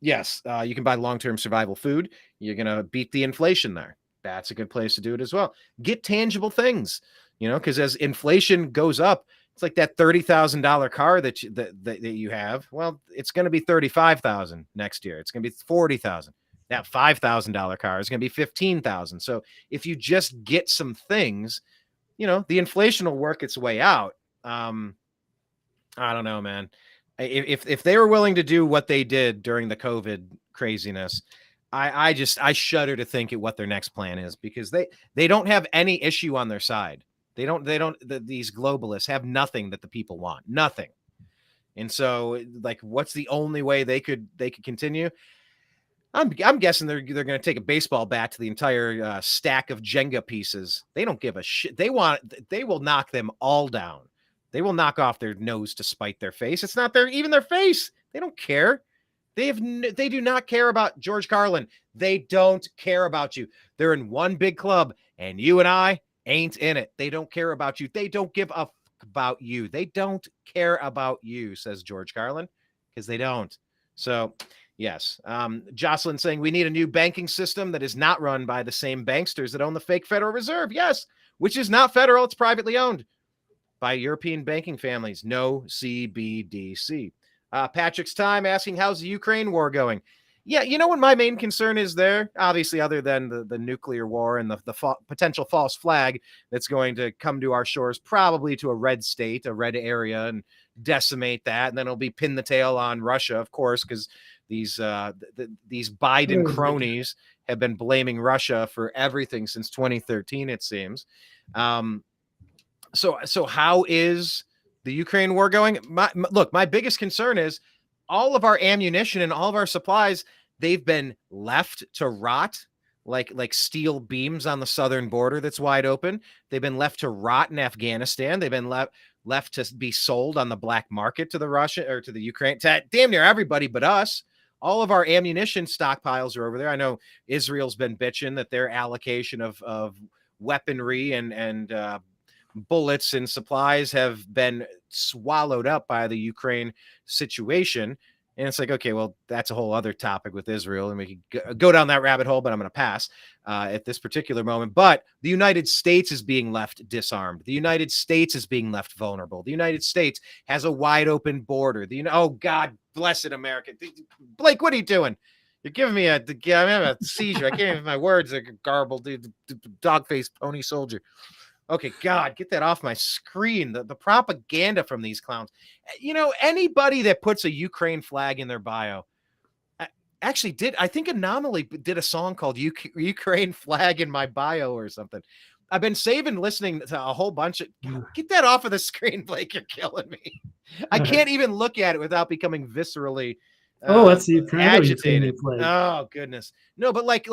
Speaker 1: Yes, you can buy long-term survival food. You're going to beat the inflation there. That's a good place to do it as well. Get tangible things, because as inflation goes up, it's like that $30,000 car that you have. Well, it's going to be $35,000 next year. It's going to be $40,000. That $5,000 car is going to be $15,000. So if you just get some things, the inflation will work its way out. I don't know, man. If they were willing to do what they did during the COVID craziness, I shudder to think at what their next plan is, because they don't have any issue on their side. These globalists have nothing that the people want, nothing. And so like, what's the only way they could continue? I'm guessing they're going to take a baseball bat to the entire stack of Jenga pieces. They don't give a shit. They will knock them all down. They will knock off their nose to spite their face. It's not even their face. They don't care. They do not care about George Carlin. They don't care about you. They're in one big club, and you and I ain't in it. They don't care about you. They don't give a fuck about you. They don't care about you, says George Carlin, because they don't. So yes. Jocelyn saying we need a new banking system that is not run by the same banksters that own the fake Federal Reserve. Yes, which is not federal. It's privately owned by European banking families. No CBDC. Patrick's Time asking, how's the Ukraine war going? Yeah, you know what my main concern is there? Obviously, other than the nuclear war and the potential false flag that's going to come to our shores, probably to a red state, a red area, and decimate that. And then it'll be pin the tail on Russia, of course, because these Biden cronies have been blaming Russia for everything since 2013, it seems. So how is the Ukraine war going? My biggest concern is all of our ammunition and all of our supplies, they've been left to rot like steel beams on the southern border that's wide open. They've been left to rot in Afghanistan. They've been left to be sold on the black market to the Russia or to the Ukraine, to damn near everybody but us. All of our ammunition stockpiles are over there. I know Israel's been bitching that their allocation of weaponry and bullets and supplies have been swallowed up by the Ukraine situation. And it's like, okay, well, that's a whole other topic with Israel, and we could go down that rabbit hole, but I'm going to pass at this particular moment. But the United States is being left disarmed. The United States is being left vulnerable. The United States has a wide open border. Oh, God bless it, America. Blake, what are you doing? You're giving me I'm having a seizure. I can't even, my words are garbled, dude. Dog-faced pony soldier. Okay, God, get that off my screen. The propaganda from these clowns. Anybody that puts a Ukraine flag in their bio actually I think Anomaly did a song called Ukraine flag in my bio or something. I've been listening to a whole bunch of, get that off of the screen, Blake. You're killing me. I can't even look at it without becoming viscerally
Speaker 2: Oh, that's the Ukraine. I know Ukraine
Speaker 1: agitated.
Speaker 2: played.
Speaker 1: Oh goodness, no, but like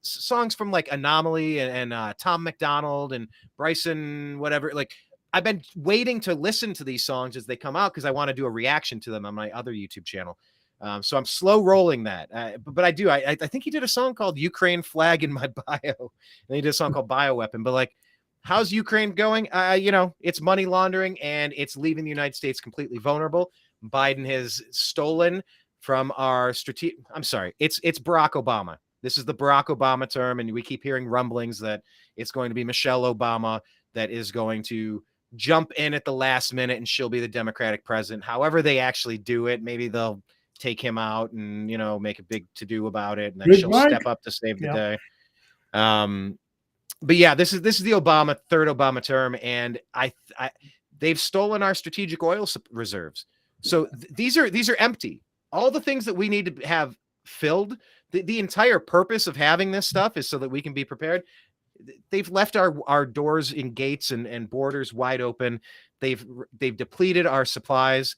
Speaker 1: songs from like Anomaly and Tom McDonald and Bryson, whatever. Like I've been waiting to listen to these songs as they come out because I want to do a reaction to them on my other YouTube channel. So I'm slow rolling that, but I do. I think he did a song called "Ukraine Flag in My Bio," and he did a song called "Bioweapon." But like, how's Ukraine going? It's money laundering and it's leaving the United States completely vulnerable. Biden has stolen from our strategic. I'm sorry, it's Barack Obama. This is the Barack Obama term, and we keep hearing rumblings that it's going to be Michelle Obama that is going to jump in at the last minute, and she'll be the Democratic president. However, they actually do it, maybe they'll take him out and make a big to do about it, and then she'll step up to save the day. But yeah, this is the third Obama term, and they've stolen our strategic oil reserves. So these are empty. All the things that we need to have filled, the entire purpose of having this stuff is so that we can be prepared. They've left our doors and gates and borders wide open. They've depleted our supplies.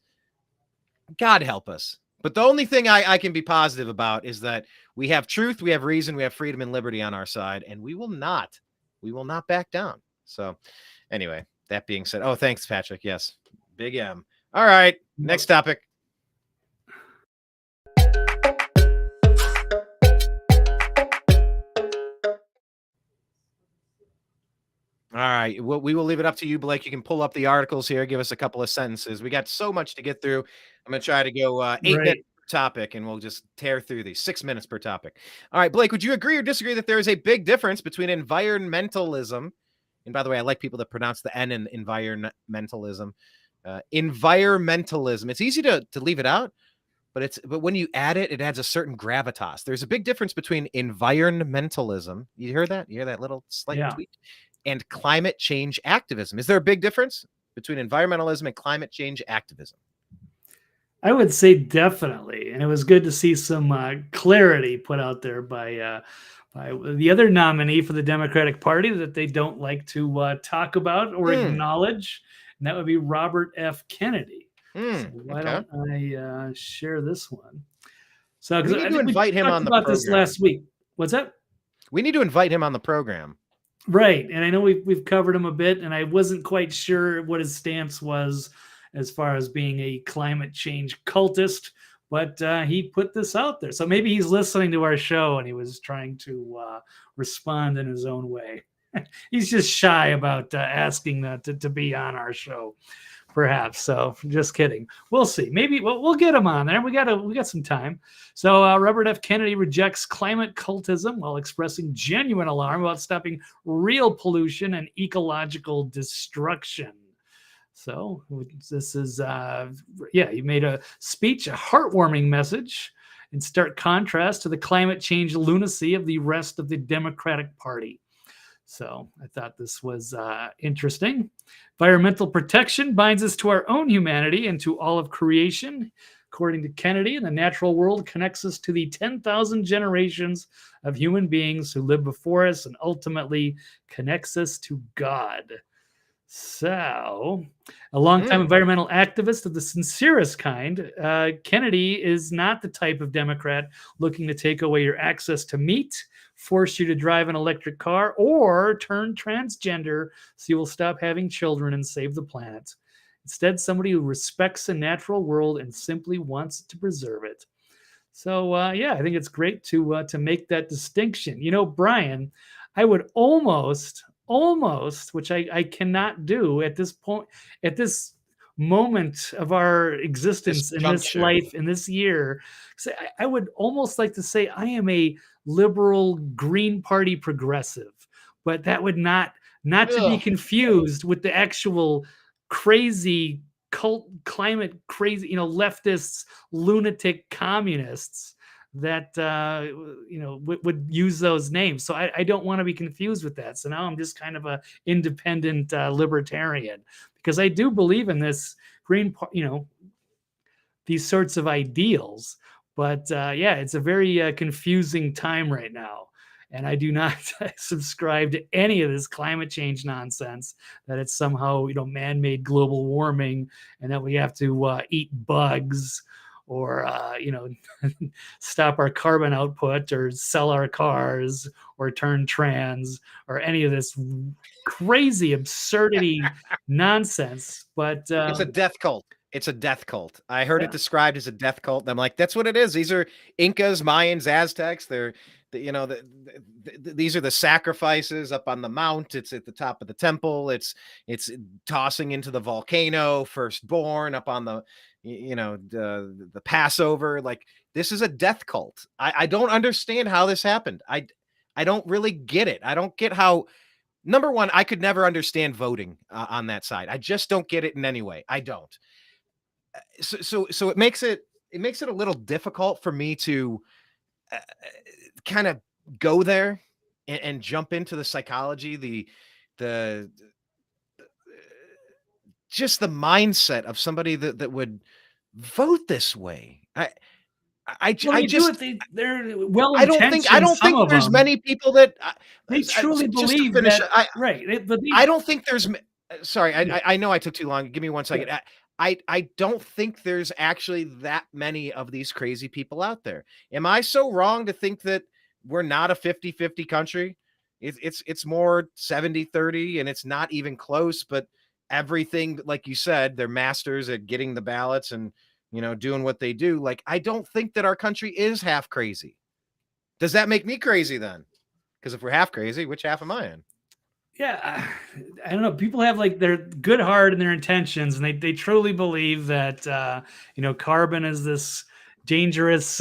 Speaker 1: God help us. But the only thing I can be positive about is that we have truth, we have reason, we have freedom and liberty on our side, and we will not back down. So anyway, that being said, oh, thanks, Patrick. Yes. Big M. All right. Next topic. All right. Well, we will leave it up to you, Blake. You can pull up the articles here. Give us a couple of sentences. We got so much to get through. I'm going to try to go 8 minutes per topic, and we'll just tear through these. 6 minutes per topic. All right, Blake, would you agree or disagree that there is a big difference between environmentalism? And by the way, I like people that pronounce the N in environmentalism. Environmentalism. It's easy to leave it out, but when you add it, it adds a certain gravitas. There's a big difference between environmentalism. You hear that? You hear that little slight tweak? And climate change activism. Is there a big difference between environmentalism and climate change activism?
Speaker 2: I would say definitely. And it was good to see some clarity put out there by the other nominee for the Democratic Party that they don't like to talk about or acknowledge. And that would be Robert F. Kennedy. So why don't I share this one? So
Speaker 1: we need to invite him on the program.
Speaker 2: This last week. What's that?
Speaker 1: We need to invite him on the program.
Speaker 2: Right. And I know we've covered him a bit, and I wasn't quite sure what his stance was as far as being a climate change cultist, but he put this out there. So maybe he's listening to our show and he was trying to respond in his own way. He's just shy about asking to be on our show, perhaps. So just kidding. We'll see. Maybe we'll get him on there. We got some time. So Robert F. Kennedy rejects climate cultism while expressing genuine alarm about stopping real pollution and ecological destruction. So this is, he made a speech, a heartwarming message, in stark contrast to the climate change lunacy of the rest of the Democratic Party. So I thought this was interesting. Environmental protection binds us to our own humanity and to all of creation. According to Kennedy, the natural world connects us to the 10,000 generations of human beings who lived before us and ultimately connects us to God. So, a longtime environmental activist of the sincerest kind, Kennedy is not the type of Democrat looking to take away your access to meat, force you to drive an electric car, or turn transgender so you will stop having children and save the planet. Instead, somebody who respects the natural world and simply wants to preserve it. So, I think it's great to make that distinction. You know, Brian, I would almost, which I cannot do at this point, at this moment of our existence in this life, in this year, I would almost like to say I am a liberal Green Party progressive, but that would not to be confused with the actual crazy climate crazy, leftists, lunatic communists that would use those names. So I don't want to be confused with that. So now I'm just kind of a independent libertarian, because I do believe in this these sorts of ideals. But it's a very confusing time right now. And I do not subscribe to any of this climate change nonsense, that it's somehow, man-made global warming and that we have to eat bugs or stop our carbon output, or sell our cars, or turn trans, or any of this crazy absurdity nonsense. But
Speaker 1: It's a death cult. It's a death cult. I heard
Speaker 2: yeah,
Speaker 1: it described as a death cult. And I'm like, that's what it is. These are Incas, Mayans, Aztecs. They're, these are the sacrifices up on the mount. It's at the top of the temple. It's tossing into the volcano, firstborn up on the, the Passover. Like, this is a death cult. I don't understand how this happened. I don't really get it. I don't get how. Number one, I could never understand voting on that side. I just don't get it in any way. I don't. So it makes it a little difficult for me to kind of go there and jump into the psychology, the just the mindset of somebody that would vote this way. I
Speaker 2: well, they do
Speaker 1: just
Speaker 2: it. They're well
Speaker 1: I don't
Speaker 2: intentioned. Some
Speaker 1: think
Speaker 2: of
Speaker 1: there's
Speaker 2: them,
Speaker 1: many people that
Speaker 2: they truly
Speaker 1: just to
Speaker 2: believe
Speaker 1: finish.
Speaker 2: that, right? But
Speaker 1: I don't think there's. Sorry,
Speaker 2: Yeah.
Speaker 1: I know I took too long. Give me 1 second.
Speaker 2: Yeah.
Speaker 1: I don't think there's actually that many of these crazy people out there. Am I so wrong to think that we're not a 50-50 country? It's more 70-30, and it's not even close. But everything, like you said, they're masters at getting the ballots and doing what they do. Like, I don't think that our country is half crazy. Does that make me crazy then? Because if we're half crazy, which half am I in?
Speaker 2: Yeah, I don't know. People have like their good heart and their intentions, and they truly believe that carbon is this dangerous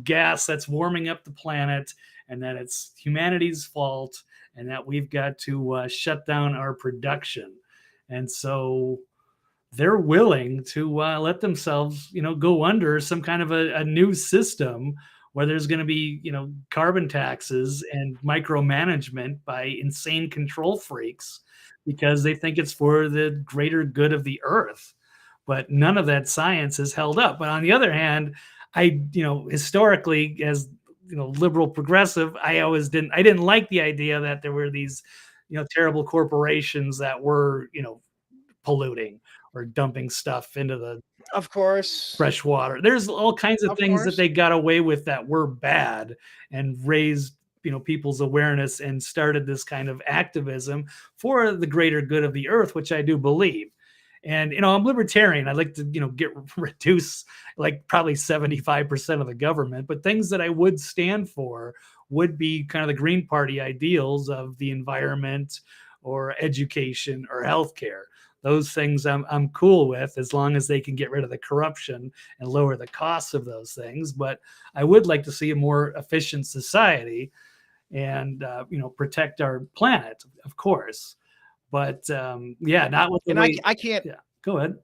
Speaker 2: gas that's warming up the planet, and that it's humanity's fault, and that we've got to shut down our production. And so they're willing to let themselves, go under some kind of a new system where there's going to be, carbon taxes and micromanagement by insane control freaks because they think it's for the greater good of the earth. But none of that science is held up. But on the other hand, historically, as liberal progressive, I didn't like the idea that there were these, terrible corporations that were, polluting or dumping stuff into the
Speaker 1: Of course.
Speaker 2: fresh water. There's all kinds of
Speaker 1: Of
Speaker 2: things that
Speaker 1: course.
Speaker 2: they got away with that were bad, and raised people's awareness and started this kind of activism for the greater good of the earth, which I do believe. And I'm libertarian. I'd like to reduce like probably 75% of the government, but things that I would stand for would be kind of the Green Party ideals of the environment or education or healthcare. Those things I'm cool with, as long as they can get rid of the corruption and lower the costs of those things. But I would like to see a more efficient society and protect our planet, of course. But not with the
Speaker 1: And
Speaker 2: way.
Speaker 1: I can't.
Speaker 2: Yeah, go ahead.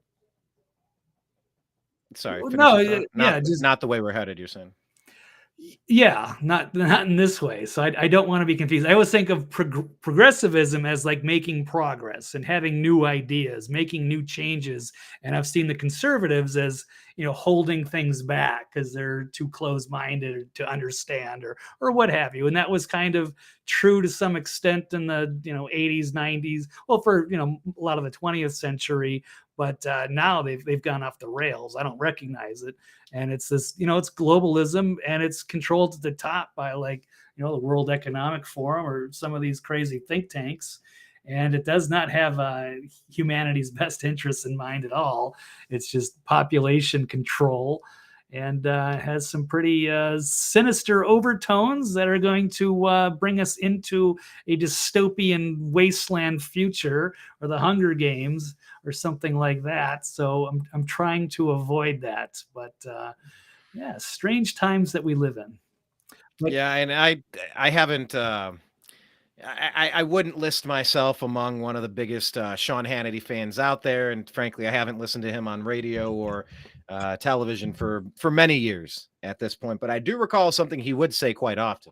Speaker 1: Sorry,
Speaker 2: Well,
Speaker 1: finish
Speaker 2: no,
Speaker 1: your thought.
Speaker 2: just
Speaker 1: Not the way we're headed, you're saying.
Speaker 2: yeah, not in this way. So I don't want to be confused. I always think of progressivism as like making progress and having new ideas, making new changes. And I've seen the conservatives as holding things back because they're too close-minded to understand or what have you. And that was kind of true to some extent in the 80s, 90s. Well, for a lot of the 20th century. But now they've gone off the rails. I don't recognize it. And it's this, it's globalism, and it's controlled at the top by like, the World Economic Forum or some of these crazy think tanks. And it does not have humanity's best interests in mind at all. It's just population control, and has some pretty sinister overtones that are going to bring us into a dystopian wasteland future, or the Hunger Games or something like that. So I'm trying to avoid that. But strange times that we live in. But,
Speaker 1: Yeah, and I haven't. I wouldn't list myself among one of the biggest Sean Hannity fans out there, and frankly, I haven't listened to him on radio or television for many years at this point. But I do recall something he would say quite often.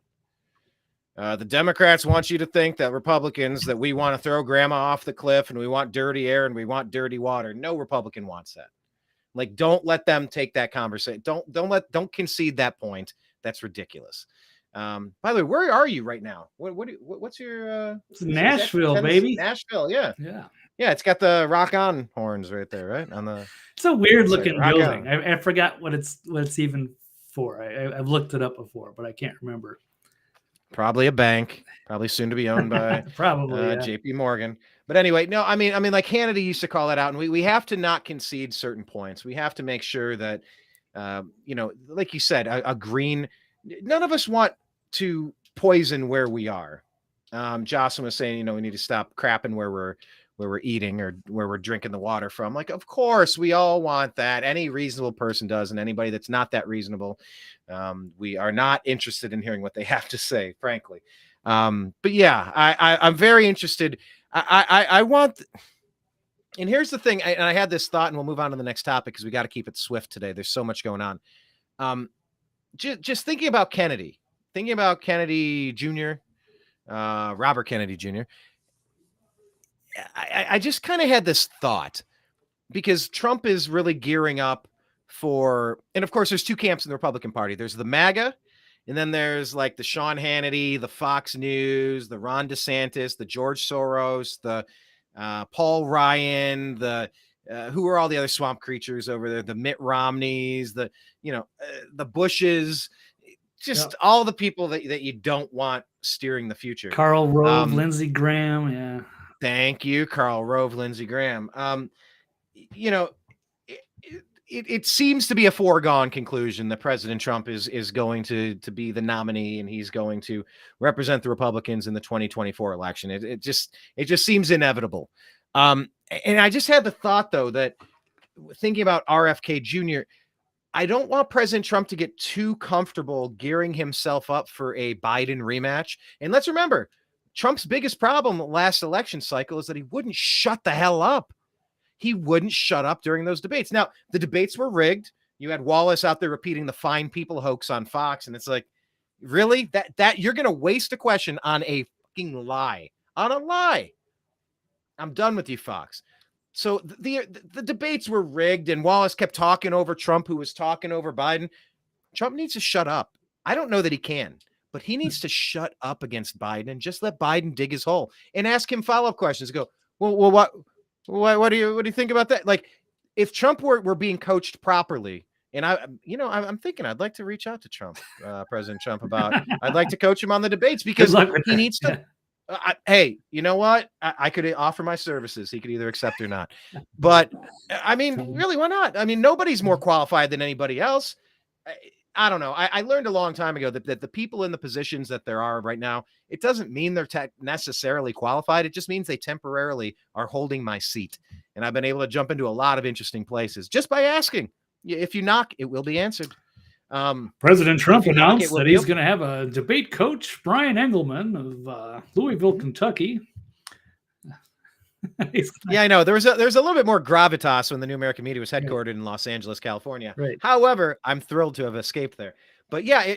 Speaker 1: The Democrats want you to think that Republicans, that we want to throw grandma off the cliff and we want dirty air and we want dirty water. No Republican wants that. Like, don't let them take that conversation. Don't concede that point. That's ridiculous. By the way, where are you right now? What's your
Speaker 2: Nashville, baby.
Speaker 1: Nashville, yeah.
Speaker 2: Yeah.
Speaker 1: Yeah, it's got the rock on horns right there, right? On the
Speaker 2: It's a weird
Speaker 1: it's like
Speaker 2: looking
Speaker 1: rock
Speaker 2: building.
Speaker 1: on.
Speaker 2: I forgot what it's even for. I've looked it up before, but I can't remember.
Speaker 1: Probably a bank, probably soon to be owned by
Speaker 2: Probably, yeah.
Speaker 1: JP Morgan. But anyway, no, I mean, like Hannity used to call it out, and we have to not concede certain points. We have to make sure that, like you said, a green. None of us want to poison where we are. Jocelyn was saying, we need to stop crapping where we're eating or where we're drinking the water from. Like, of course, we all want that. Any reasonable person does, and anybody that's not that reasonable, we are not interested in hearing what they have to say, frankly. But yeah, I'm very interested. I want, and here's the thing, and I had this thought, and we'll move on to the next topic because we got to keep it swift today. There's so much going on. Just thinking about Kennedy Jr., Robert Kennedy Jr. I just kind of had this thought because Trump is really gearing up for, and of course, there's two camps in the Republican Party. There's the MAGA, and then there's like the Sean Hannity, the Fox News, the Ron DeSantis, the George Soros, the Paul Ryan, the who are all the other swamp creatures over there, the Mitt Romneys, the Bushes, just all the people that you don't want steering the future.
Speaker 2: Karl Rove, Lindsey Graham, yeah.
Speaker 1: Thank you, Karl Rove, Lindsey Graham. It seems to be a foregone conclusion that President Trump is going to be the nominee and he's going to represent the Republicans in the 2024 election. It just seems inevitable. And I just had the thought, though, that thinking about RFK Jr., I don't want President Trump to get too comfortable gearing himself up for a Biden rematch. And let's remember, Trump's biggest problem last election cycle is that he wouldn't shut the hell up. He wouldn't shut up during those debates. Now, the debates were rigged. You had Wallace out there repeating the fine people hoax on Fox. And it's like, really? That you're going to waste a question on a fucking lie. On a lie. I'm done with you, Fox. So the debates were rigged and Wallace kept talking over Trump, who was talking over Biden. Trump needs to shut up. I don't know that he can, but he needs to shut up against Biden and just let Biden dig his hole and ask him follow-up questions. Go, well, what do you think about that? Like, if Trump were being coached properly, and I'm thinking I'd like to reach out to Trump, President Trump, about I'd like to coach him on the debates because he needs to. Hey, you know what? I could offer my services. He could either accept or not. But I mean, really, why not? I mean, nobody's more qualified than anybody else. I don't know. I learned a long time ago that the people in the positions that there are right now, it doesn't mean they're necessarily qualified. It just means they temporarily are holding my seat. And I've been able to jump into a lot of interesting places just by asking. If you knock, it will be answered.
Speaker 2: President Trump announced that he's going to have a debate coach, Brian Engelman of Louisville, Kentucky.
Speaker 1: Yeah, I know. There's a little bit more gravitas when the New American Media was headquartered in Los Angeles, California.
Speaker 2: Right.
Speaker 1: However, I'm thrilled to have escaped there. But yeah,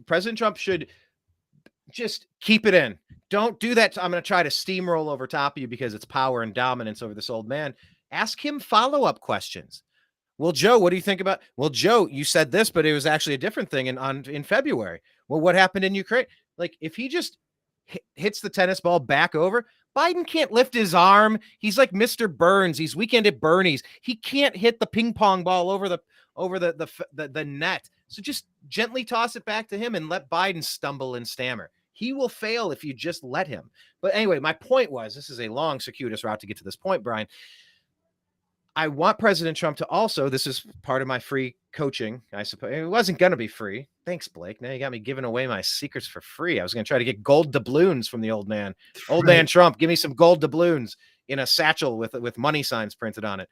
Speaker 1: President Trump should just keep it in. Don't do that. I'm going to try to steamroll over top of you because it's power and dominance over this old man. Ask him follow-up questions. Well, Joe, what do you think about? Well, Joe, you said this, but it was actually a different thing in February. Well, what happened in Ukraine? Like, if he just hits the tennis ball back over, Biden can't lift his arm. He's like Mr. Burns. He's Weekend at Bernie's. He can't hit the ping pong ball over the net. So just gently toss it back to him and let Biden stumble and stammer. He will fail if you just let him. But anyway, my point was, this is a long, circuitous route to get to this point, Brian. I want President Trump to also, this is part of my free coaching, I suppose. It wasn't going to be free. Thanks, Blake. Now you got me giving away my secrets for free. I was going to try to get gold doubloons from the old man. Old man Trump, give me some gold doubloons in a satchel with money signs printed on it.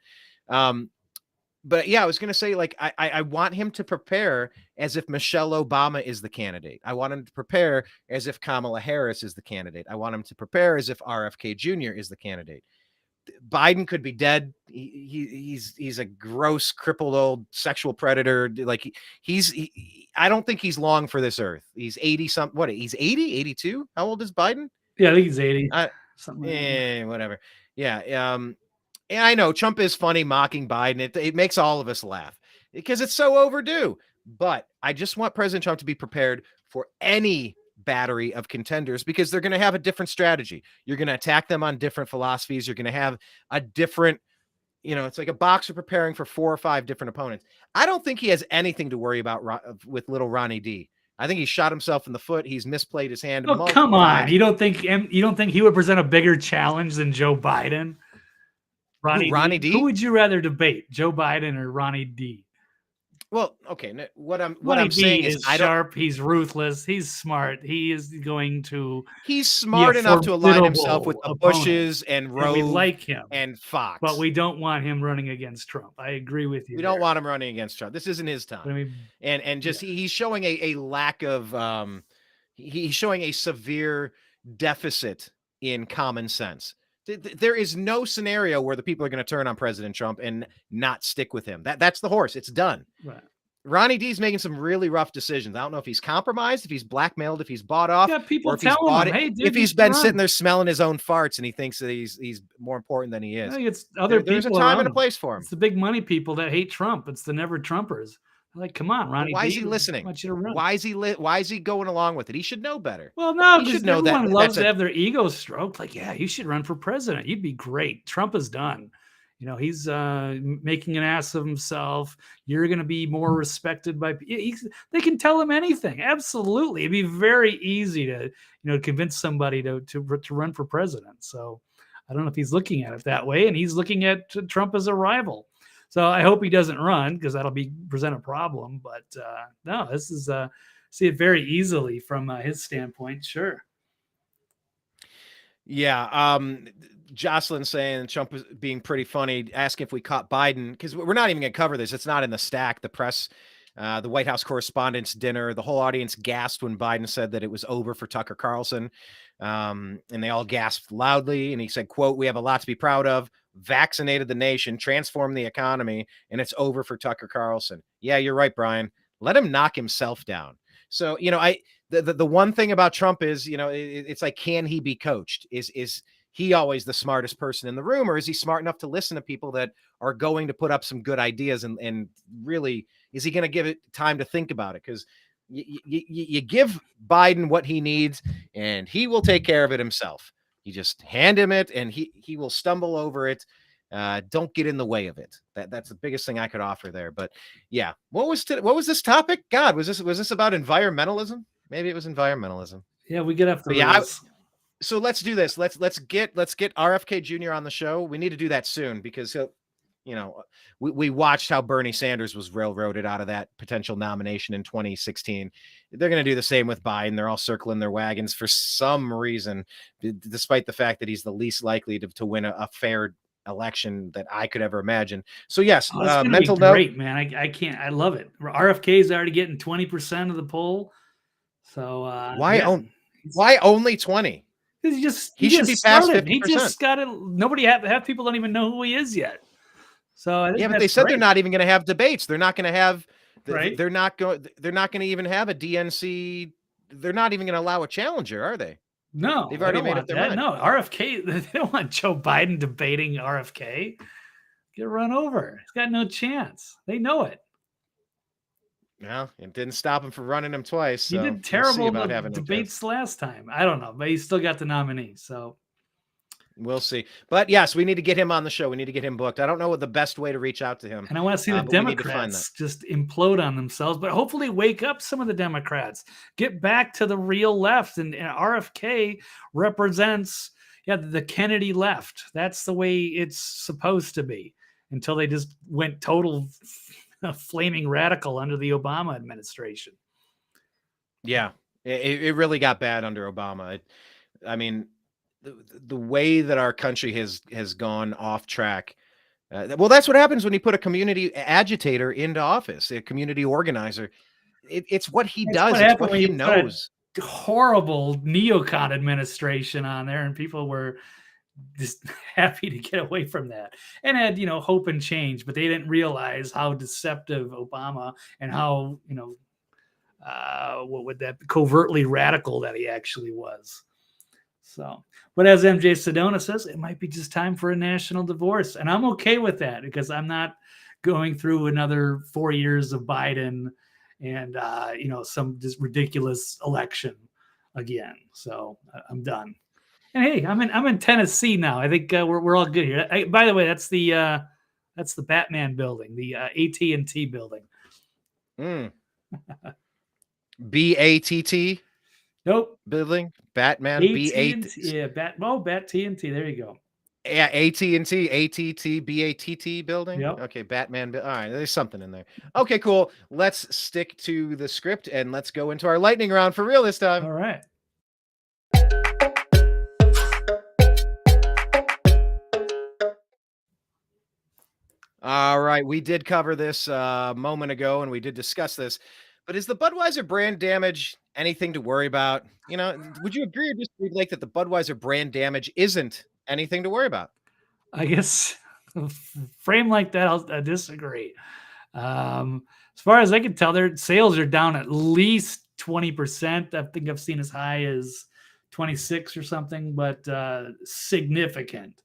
Speaker 1: But yeah, I was going to say, like, I want him to prepare as if Michelle Obama is the candidate. I want him to prepare as if Kamala Harris is the candidate. I want him to prepare as if RFK Jr. is the candidate. Biden could be dead. He's a gross, crippled old sexual predator. Like I don't think he's long for this earth. He's 80 something. What? He's 80, 82. How old is Biden?
Speaker 2: Yeah, I think he's 80.
Speaker 1: Whatever. Yeah. And I know Trump is funny mocking Biden. It makes all of us laugh because it's so overdue. But I just want President Trump to be prepared for any battery of contenders because they're going to have a different strategy. You're going to attack them on different philosophies. You're going to have a different, it's like a boxer preparing for 4 or 5 different opponents. I don't think he has anything to worry about with little Ronnie D. I think he shot himself in the foot. He's misplayed his hand.
Speaker 2: Oh, come on. You don't think he would present a bigger challenge than Joe Biden?
Speaker 1: Ronnie D?
Speaker 2: Who would you rather debate, Joe Biden or Ronnie D?
Speaker 1: Well, okay. What I'm saying is
Speaker 2: sharp. He's ruthless. He's smart. He is going to.
Speaker 1: He's smart enough to align himself with the Bushes and Rove
Speaker 2: we like him
Speaker 1: and Fox,
Speaker 2: but we don't want him running against Trump. I agree with you.
Speaker 1: We don't want him running against Trump. This isn't his time. He's showing a lack of. He's showing a severe deficit in common sense. There is no scenario where the people are going to turn on President Trump and not stick with him. That's the horse. It's done.
Speaker 2: Right.
Speaker 1: Ronnie D's making some really rough decisions. I don't know if he's compromised, if he's blackmailed, if he's bought off,
Speaker 2: people
Speaker 1: or if he's
Speaker 2: bought it. Hey, dude,
Speaker 1: if he's been sitting there smelling his own farts and he thinks that he's more important than he is.
Speaker 2: I think it's other people.
Speaker 1: There's a time and a place for him.
Speaker 2: It's the big money people that hate Trump. It's the never Trumpers. Like, come on, Ronnie.
Speaker 1: Why is he listening? Why is he going along with it? He should know better.
Speaker 2: Well, no, he should know that. Everyone loves to have their ego stroked. Like, yeah, you should run for president. You'd be great. Trump is done. He's making an ass of himself. You're going to be more respected by. They can tell him anything. Absolutely, it'd be very easy to convince somebody to run for president. So I don't know if he's looking at it that way, and he's looking at Trump as a rival. So I hope he doesn't run because that'll present a problem. But no, this is see it very easily from his standpoint. Sure.
Speaker 1: Yeah. Jocelyn saying Trump was being pretty funny, asking if we caught Biden, because we're not even going to cover this. It's not in the stack. The press, the White House Correspondents' Dinner, the whole audience gasped when Biden said that it was over for Tucker Carlson. And they all gasped loudly. And he said, quote, "We have a lot to be proud of. Vaccinated the nation, transformed the economy, and it's over for Tucker Carlson." Yeah, you're right, Brian. Let him knock himself down. So, the one thing about Trump is, it's like, can he be coached? Is he always the smartest person in the room, or is he smart enough to listen to people that are going to put up some good ideas? And really, is he going to give it time to think about it? Because you give Biden what he needs and he will take care of it himself. You just hand him it and he will stumble over it. Don't get in the way of it. That's the biggest thing I could offer there. But yeah, what was this topic? God, was this about environmentalism? Maybe it was environmentalism.
Speaker 2: Yeah, we get after this.
Speaker 1: So let's do this. Let's get RFK Jr. on the show. We need to do that soon because we watched how Bernie Sanders was railroaded out of that potential nomination in 2016. They're going to do the same with Biden. They're all circling their wagons for some reason, despite the fact that he's the least likely to win a fair election that I could ever imagine. So yes, mental note.
Speaker 2: Great, man. I can't. I love it. RFK is already getting 20% of the poll. So
Speaker 1: why only 20?
Speaker 2: He should be past 50%. He just got it. Nobody half people don't even know who he is yet. So I think
Speaker 1: but they said they're not even going to have debates. They're not going to have.
Speaker 2: Right.
Speaker 1: They're not going to even have a DNC. They're not even going to allow a challenger, are they?
Speaker 2: No,
Speaker 1: they've already made up their mind.
Speaker 2: No, RFK. They don't want Joe Biden debating RFK. Get run over. He's got no chance. They know it.
Speaker 1: No, it didn't stop him from running him twice.
Speaker 2: He did terrible debates last time. I don't know, but he still got the nominee. So
Speaker 1: we'll see. But yes, we need to get him on the show. We need to get him booked. I don't know what the best way to reach out to him.
Speaker 2: And I want to see the Democrats just implode on themselves, but hopefully wake up some of the Democrats. Get back to the real left. And RFK represents the Kennedy left. That's the way it's supposed to be until they just went total flaming radical under the Obama administration. Yeah,
Speaker 1: it really got bad under Obama. I mean, the way that our country has gone off track. Well, that's what happens when you put a community agitator into office, a community organizer. It's what he does. It's what he knows.
Speaker 2: Horrible neocon administration on there, and people were just happy to get away from that and had, hope and change, but they didn't realize how deceptive Obama and how, what would that covertly radical that he actually was. So, but as MJ Sedona says, it might be just time for a national divorce. And I'm okay with that because I'm not going through another 4 years of Biden and, some just ridiculous election. again. So I'm done. And hey, I'm in Tennessee now. I think we're all good here. By the way, that's the Batman building, the AT&T building.
Speaker 1: BATT
Speaker 2: Nope.
Speaker 1: building, Batman,
Speaker 2: AT&T, yeah, Bat TNT. There you go.
Speaker 1: Yeah, AT&T, ATT, BATT building.
Speaker 2: Yep.
Speaker 1: Okay, Batman. All right, there's something in there. Okay, cool. Let's stick to the script and let's go into our lightning round for real this time.
Speaker 2: All right.
Speaker 1: All right, we did cover this a moment ago and we did discuss this, but is the Budweiser brand damage anything to worry about? You know, would you agree or disagree, Blake, that the Budweiser brand damage isn't anything to worry about?
Speaker 2: I guess frame like that, I disagree. As far as I can tell, their sales are down at least 20%. I think I've seen as high as 26 or something, but significant.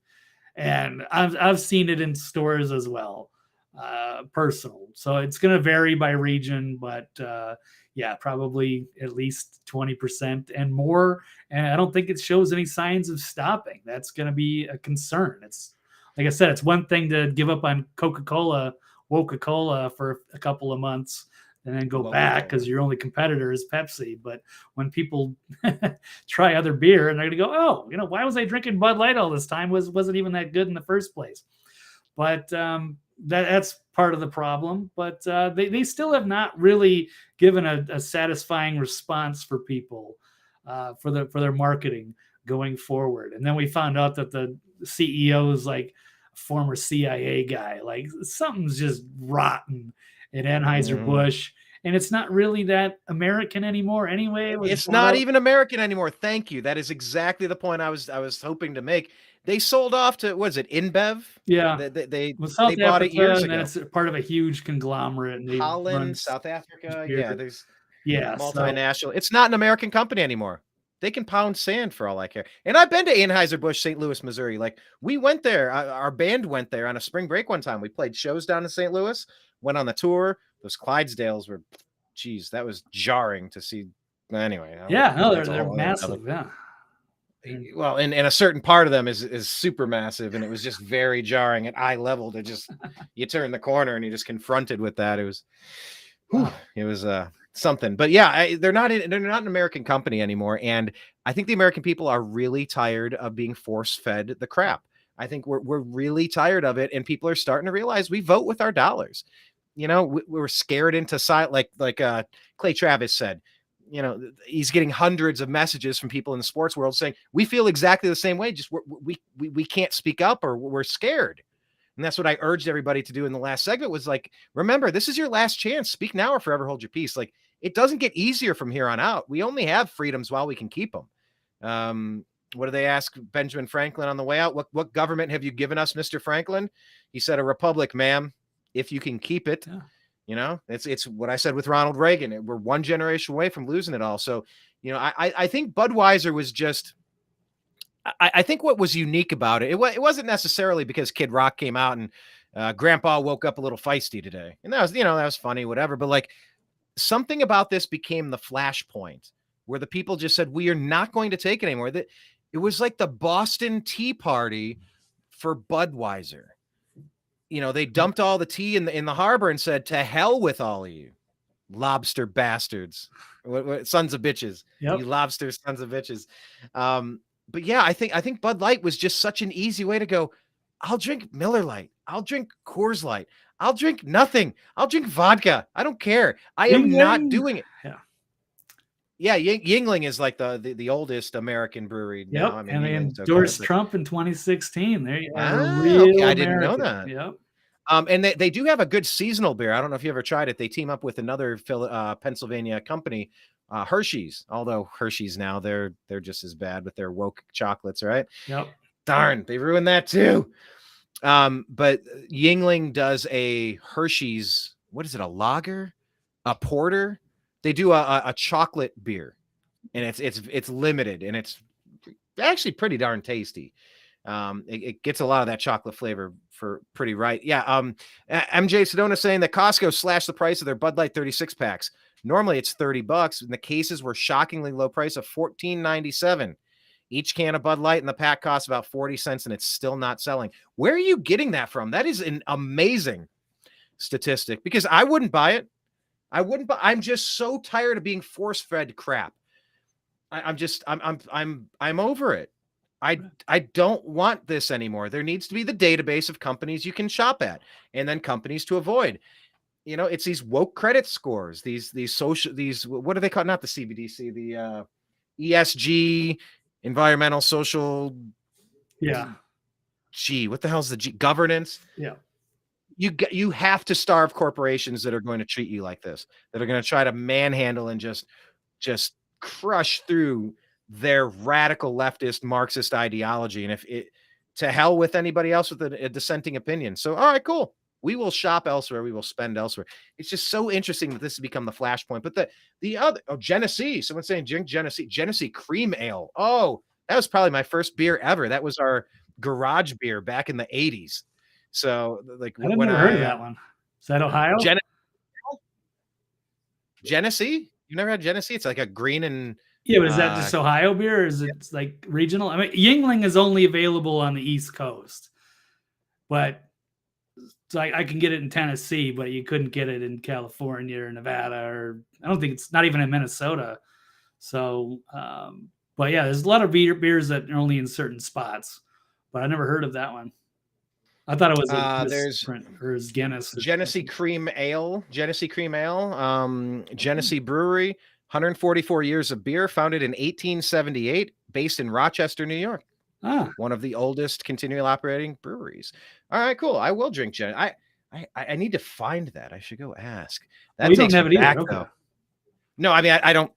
Speaker 2: And I've seen it in stores as well, personal. So it's going to vary by region, but yeah, probably at least 20% and more. And I don't think it shows any signs of stopping. That's going to be a concern. It's like I said, it's one thing to give up on Coca-Cola for a couple of months and then go back because your only competitor is Pepsi. But when people try other beer and they're going to go, oh, you know, why was I drinking Bud Light all this time? Wasn't even that good in the first place. But that's part of the problem. But they still have not really given a satisfying response for people for their marketing going forward. And then we found out that the CEO is like a former CIA guy. Like something's just rotten at Anheuser-Busch. And it's not really that American anymore anyway.
Speaker 1: It's not even American anymore. Thank you. That is exactly the point I was hoping to make. They sold off to, what is it, InBev?
Speaker 2: Yeah.
Speaker 1: They bought it years ago.
Speaker 2: And it's part of a huge conglomerate. And
Speaker 1: Holland, South Africa. Yeah, there's multinational. It's not an American company anymore. They can pound sand for all I care. And I've been to Anheuser-Busch, St. Louis, Missouri. Like we went there. Our band went there on a spring break one time. We played shows down in St. Louis, went on the tour. Those Clydesdales were, geez, that was jarring to see. Anyway.
Speaker 2: Yeah, no, they're massive. Yeah.
Speaker 1: Well, and a certain part of them is super massive. And it was just very jarring at eye level to just, you turn the corner and you're just confronted with that. It was, something, but yeah, they're not an American company anymore. And I think the American people are really tired of being force fed the crap. I think we're really tired of it. And people are starting to realize we vote with our dollars. You know, we're scared into silence. Like Clay Travis said, you know, he's getting hundreds of messages from people in the sports world saying, we feel exactly the same way. Just we can't speak up or we're scared. And that's what I urged everybody to do in the last segment was like, remember, this is your last chance. Speak now or forever hold your peace. Like it doesn't get easier from here on out. We only have freedoms while we can keep them. What do they ask Benjamin Franklin on the way out? What government have you given us, Mr. Franklin? He said, a republic, ma'am, if you can keep it. Yeah. You know, it's what I said with Ronald Reagan. We're one generation away from losing it all. So, you know, I think Budweiser was just, I think what was unique about it, it wasn't necessarily because Kid Rock came out and Grandpa woke up a little feisty today. And that was, you know, that was funny, whatever. But like something about this became the flashpoint where the people just said, we are not going to take it anymore. That it was like the Boston Tea Party for Budweiser. You know, they dumped all the tea in the harbor and said, to hell with all of you lobster bastards, sons of bitches, you lobster sons of bitches. But yeah, I think Bud Light was just such an easy way to go. I'll drink Miller Lite. I'll drink Coors Light. I'll drink nothing. I'll drink vodka. I don't care. I am not doing it. Yeah. Yingling is like the oldest American brewery.
Speaker 2: Yep.
Speaker 1: Now. I mean,
Speaker 2: and they endorsed Trump in 2016. There you go. I
Speaker 1: didn't know that.
Speaker 2: Yep.
Speaker 1: And they do have a good seasonal beer. I don't know if you ever tried it. They team up with another Pennsylvania company, Hershey's. Although Hershey's now they're just as bad with their woke chocolates, right?
Speaker 2: Yep.
Speaker 1: Darn, they ruined that too. But Yingling does a Hershey's. What is it? A lager, a porter. They do a chocolate beer, and it's limited, and it's actually pretty darn tasty. It gets a lot of that chocolate flavor for pretty right. Yeah. MJ Sedona saying that Costco slashed the price of their Bud Light 36 packs. Normally it's $30, and the cases were shockingly low price of $14.97. Each can of Bud Light in the pack costs about 40 cents, and it's still not selling. Where are you getting that from? That is an amazing statistic, because I wouldn't buy it. I'm just so tired of being force-fed crap. I'm over it. I don't want this anymore. There needs to be the database of companies you can shop at, and then companies to avoid. It's these woke credit scores, these what do they call, not the CBDC, the ESG, environmental, social.
Speaker 2: Yeah.
Speaker 1: Gee, what the hell is the G? Governance.
Speaker 2: Yeah.
Speaker 1: You have to starve corporations that are going to treat you like this, that are going to try to manhandle and just crush through their radical leftist Marxist ideology. And to hell with anybody else with a dissenting opinion. So, all right, cool. We will shop elsewhere. We will spend elsewhere. It's just so interesting that this has become the flashpoint. But the other, Genesee, someone's saying drink Genesee cream ale. Oh, that was probably my first beer ever. That was our garage beer back in the 80s. So, like,
Speaker 2: I never heard of that one. Is that Ohio?
Speaker 1: Genesee? You never had Genesee? It's like a green and
Speaker 2: yeah, but is that just Ohio beer, or is it like regional? I mean, Yuengling is only available on the East Coast, but so I can get it in Tennessee, but you couldn't get it in California or Nevada, or I don't think it's not even in Minnesota. So, but yeah, there's a lot of beers that are only in certain spots, but I never heard of that one. I thought it was there's Guinness.
Speaker 1: Genesee Cream Ale. Genesee Brewery, 144 years of beer, founded in 1878, based in Rochester, New York. One of the oldest continually operating breweries. All right, cool. I will drink I need to find that. I should go ask. That takes me back, though. No, I mean, I don't.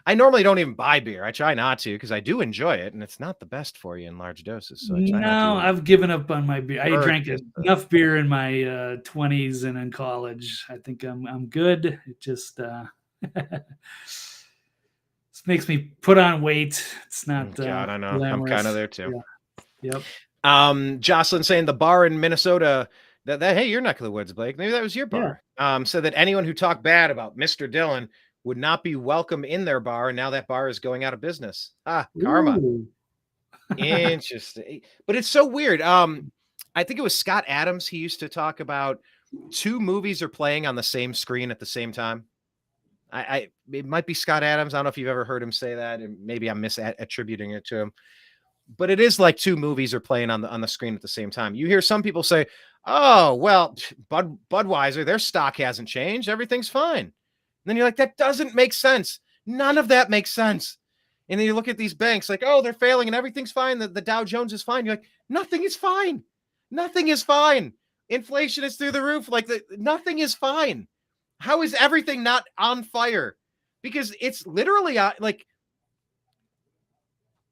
Speaker 1: I normally don't even buy beer. I try not to, because I do enjoy it, and it's not the best for you in large doses. So
Speaker 2: I've given up on my beer. I drank enough beer in my 20s and in college. I think I'm good. It just this makes me put on weight. It's not.
Speaker 1: God, I know. Glamorous. I'm kind of there too.
Speaker 2: Yeah. Yep.
Speaker 1: Jocelyn saying the bar in Minnesota that hey, you're neck of the woods, Blake. Maybe that was your bar. Yeah. Said that anyone who talked bad about Mr. Dillon would not be welcome in their bar, and now that bar is going out of business. Karma. Interesting. But it's so weird. I think it was Scott Adams. He used to talk about 2 movies are playing on the same screen at the same time. It might be Scott Adams. I don't know if you've ever heard him say that, and maybe I'm misattributing it to him. But it is like 2 movies are playing on the screen at the same time. You hear some people say, "Oh, well, Budweiser, their stock hasn't changed. Everything's fine." And then you're like, that doesn't make sense. None of that makes sense. And then you look at these banks like, oh, they're failing and everything's fine. The Dow Jones is fine. You're like, nothing is fine. Nothing is fine. Inflation is through the roof. Like nothing is fine. How is everything not on fire? Because it's literally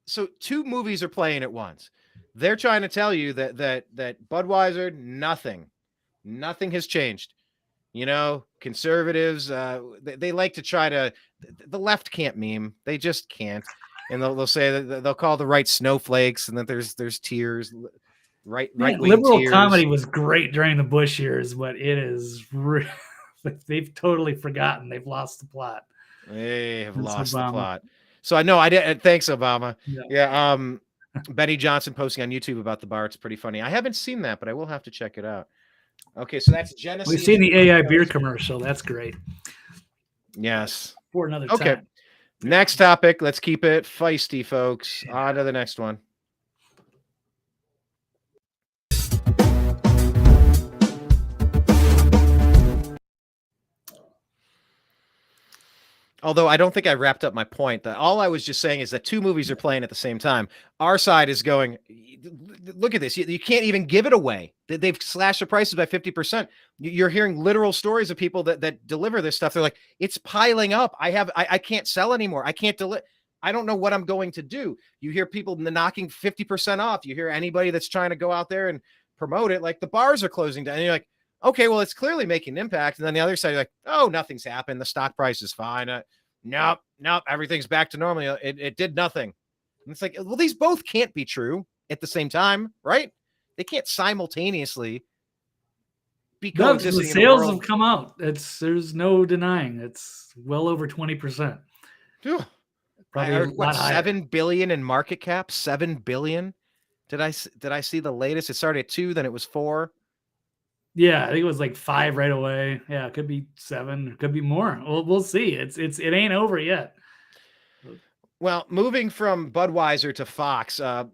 Speaker 1: so 2 movies are playing at once. They're trying to tell you that Budweiser, nothing has changed. Conservatives, they like to try to, the left can't meme. They just can't. And they'll say that they'll call the right snowflakes, and that there's tears, right.
Speaker 2: Liberal
Speaker 1: tears.
Speaker 2: Comedy was great during the Bush years, but it is, they've totally forgotten. They've lost the plot.
Speaker 1: They have lost the plot. So I know I did. Thanks, Obama. Yeah. Benny Johnson posting on YouTube about the bar. It's pretty funny. I haven't seen that, but I will have to check it out. Okay, so that's Genesee.
Speaker 2: We've seen the AI beer commercial. That's great.
Speaker 1: Yes.
Speaker 2: For another time.
Speaker 1: Okay. Next topic. Let's keep it feisty, folks. On to the next one. Although I don't think I wrapped up my point. All I was just saying is that 2 movies are playing at the same time. Our side is going, look at this. You can't even give it away. They've slashed the prices by 50%. You're hearing literal stories of people that deliver this stuff. They're like, it's piling up. I can't sell anymore. I can't deliver. I don't know what I'm going to do. You hear people knocking 50% off. You hear anybody that's trying to go out there and promote it. Like the bars are closing down. And you're like, okay, well, it's clearly making an impact. And then the other side, you're like, oh, nothing's happened. The stock price is fine. Nope, everything's back to normal. It did nothing. And it's like, well, these both can't be true at the same time, right? They can't simultaneously be
Speaker 2: No, the
Speaker 1: coexisting in a
Speaker 2: sales have
Speaker 1: world.
Speaker 2: come out. There's no denying. It's well over 20%.
Speaker 1: Phew. I
Speaker 2: Probably a
Speaker 1: heard what,
Speaker 2: lot higher.
Speaker 1: 7 billion in market cap? 7 billion? Did I see the latest? It started at 2, then it was 4.
Speaker 2: Yeah, I think it was like 5 right away. Yeah, it could be 7, it could be more. We'll see. It ain't over yet.
Speaker 1: Well, moving from Budweiser to Fox, I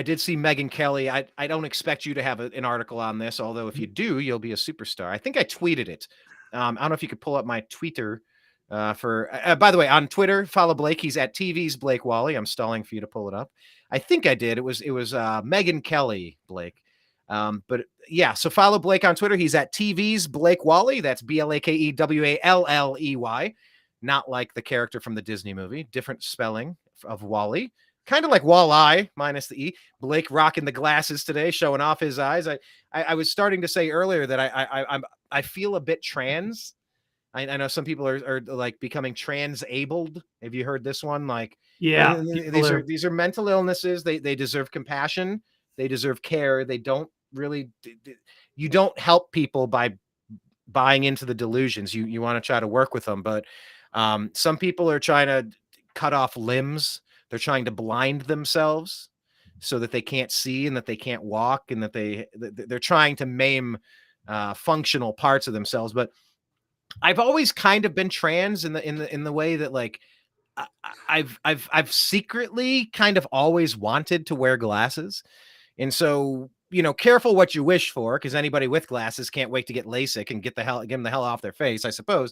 Speaker 1: did see Megyn Kelly. I don't expect you to have an article on this, although if you do, you'll be a superstar. I think I tweeted it. I don't know if you could pull up my Twitter by the way, on Twitter, follow Blake. He's at TV's Blake Walley. I'm stalling for you to pull it up. I think I did. It was Megyn Kelly, Blake. But yeah, so follow Blake on Twitter. He's at TV's Blake Walley. That's BLAKEWALLEY. Not like the character from the Disney movie, different spelling of Wally, kind of like Walleye minus the E. Blake rocking the glasses today, showing off his eyes. I was starting to say earlier that I feel a bit trans. I know some people are like becoming trans-abled. Have you heard this one? Like,
Speaker 2: Yeah,
Speaker 1: these are mental illnesses. They deserve compassion. They deserve care. They don't really. You don't help people by buying into the delusions. You want to try to work with them, but some people are trying to cut off limbs. They're trying to blind themselves so that they can't see and that they can't walk and that they're trying to maim functional parts of themselves. But I've always kind of been trans in the way that, like, I've secretly kind of always wanted to wear glasses. And so, careful what you wish for, because anybody with glasses can't wait to get LASIK and get them the hell off their face, I suppose.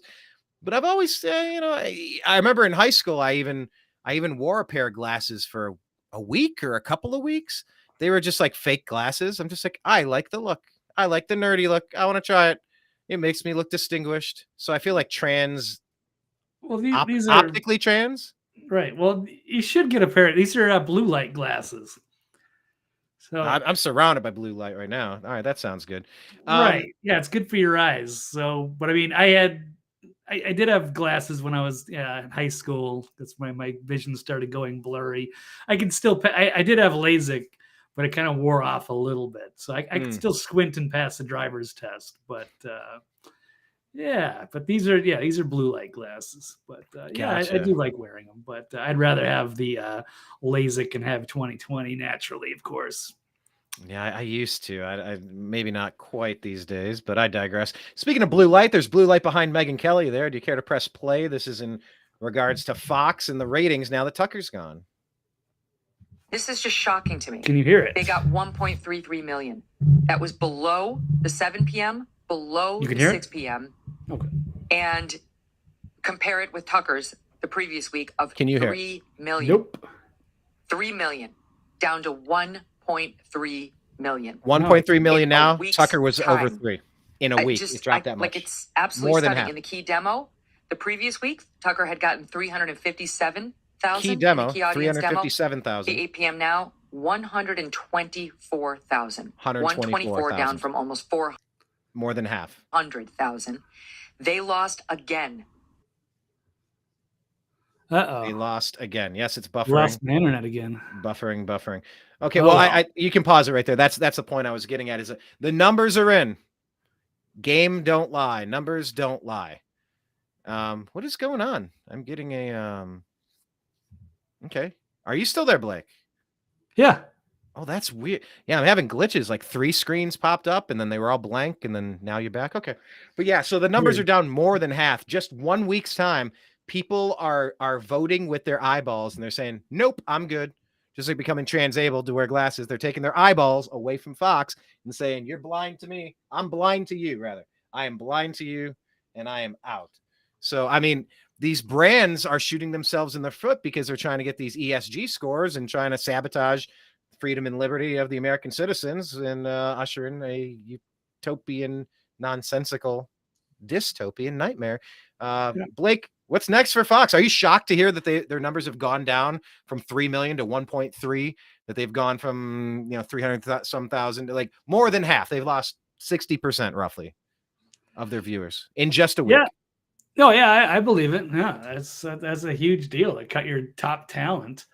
Speaker 1: But I've always, I remember in high school, I even wore a pair of glasses for a week or a couple of weeks. They were just like fake glasses. I'm just like, I like the look. I like the nerdy look. I want to try it. It makes me look distinguished. So I feel like trans.
Speaker 2: Well, these are
Speaker 1: optically trans.
Speaker 2: Right. Well, you should get a pair. These are blue light glasses. So
Speaker 1: I'm surrounded by blue light right now. All right, that sounds good.
Speaker 2: Right. Yeah, it's good for your eyes. So, but I mean, I did have glasses when I was in high school. That's when my vision started going blurry. I can still, I did have LASIK, but it kind of wore off a little bit. So I could still squint and pass the driver's test. But yeah, but these are blue light glasses. But yeah, I do like wearing them. But I'd rather have the LASIK and have 20/20 naturally, of course.
Speaker 1: Yeah, I used to. I maybe not quite these days, but I digress. Speaking of blue light, there's blue light behind Megyn Kelly there. Do you care to press play? This is in regards to Fox and the ratings now that Tucker's gone.
Speaker 3: This is just shocking to me.
Speaker 2: Can you hear it?
Speaker 3: They got 1.33 million. That was below the 7 p.m., below the 6 p.m.
Speaker 2: Okay.
Speaker 3: And compare it with Tucker's the previous week of
Speaker 1: Can you
Speaker 3: 3 million.
Speaker 2: Nope.
Speaker 3: 3 million down to 1.3 million.
Speaker 1: 1.3 million now. Tucker was
Speaker 3: time.
Speaker 1: over 3 in a week. It dropped that much.
Speaker 3: Like, it's absolutely
Speaker 1: More than
Speaker 3: stunning.
Speaker 1: half.
Speaker 3: In the key demo, the previous week, Tucker had gotten 357,000.
Speaker 1: Key demo,
Speaker 3: the key audience
Speaker 1: 357,000.
Speaker 3: The 8 p.m. now, 124,000.
Speaker 1: 124,000
Speaker 3: down from almost 400,000.
Speaker 1: More than half.
Speaker 3: They lost again.
Speaker 1: They lost again. Yes, it's buffering.
Speaker 2: Lost my internet again.
Speaker 1: Buffering. Okay, well, you can pause it right there. That's the point I was getting at. Is the numbers are in. Game don't lie. Numbers don't lie. What is going on? I'm getting a Okay. Are you still there, Blake?
Speaker 2: Yeah.
Speaker 1: Oh, that's weird. Yeah, I'm having glitches. Like 3 screens popped up and then they were all blank and then now you're back. Okay. But yeah, so the numbers are down more than half. Just 1 week's time. People are voting with their eyeballs and they're saying, nope, I'm good. Just like becoming trans-abled to wear glasses. They're taking their eyeballs away from Fox and saying, you're blind to me. I'm blind to you, rather. I am blind to you and I am out. So, I mean, these brands are shooting themselves in the foot because they're trying to get these ESG scores and trying to sabotage freedom and liberty of the American citizens and usher in a utopian, nonsensical, dystopian nightmare. Blake, what's next for Fox? Are you shocked to hear that their numbers have gone down from 3 million to 1.3, that they've gone from 300 some thousand to like more than half? They've lost 60% roughly of their viewers in just a week.
Speaker 2: Yeah. No, yeah, I believe it. Yeah, that's a huge deal. It cut your top talent,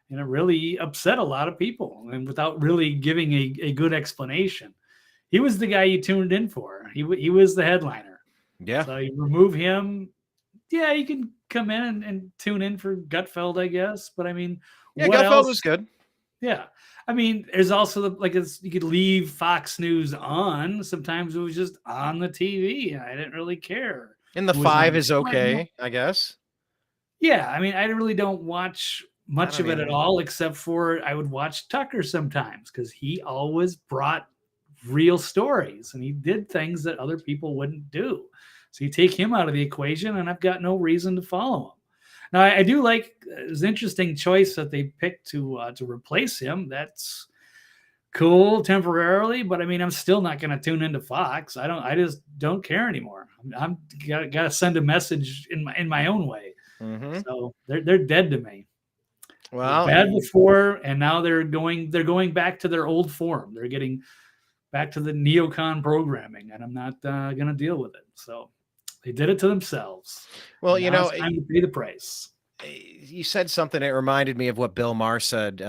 Speaker 2: and it really upset a lot of people, and without really giving a good explanation. he was the guy you tuned in for. He was the headliner.
Speaker 1: Yeah.
Speaker 2: So you remove him. Yeah, you can come in and tune in for Gutfeld, I guess. But I mean,
Speaker 1: Yeah,
Speaker 2: what
Speaker 1: Gutfeld
Speaker 2: else?
Speaker 1: was good.
Speaker 2: Yeah. I mean, there's also you could leave Fox News on. Sometimes it was just on the TV. I didn't really care.
Speaker 1: And the
Speaker 2: It was
Speaker 1: 5
Speaker 2: on-
Speaker 1: is okay, I guess.
Speaker 2: Yeah, I mean, I really don't watch much of it
Speaker 1: either.
Speaker 2: at all, except for I would watch Tucker sometimes because he always brought real stories and he did things that other people wouldn't do. So you take him out of the equation, and I've got no reason to follow him. Now, I do like it was an interesting choice that they picked to replace him. That's cool temporarily, but I mean, I'm still not going to tune into Fox. I just don't care anymore. I'm got to send a message in my own way.
Speaker 1: Mm-hmm.
Speaker 2: So they're dead to me.
Speaker 1: Well,
Speaker 2: They're bad before, and now they're going back to their old form. They're getting back to the neocon programming, and I'm not going to deal with it. So they did it to themselves.
Speaker 1: Well,
Speaker 2: and now it's time to pay the price.
Speaker 1: You said something that reminded me of what Bill Maher said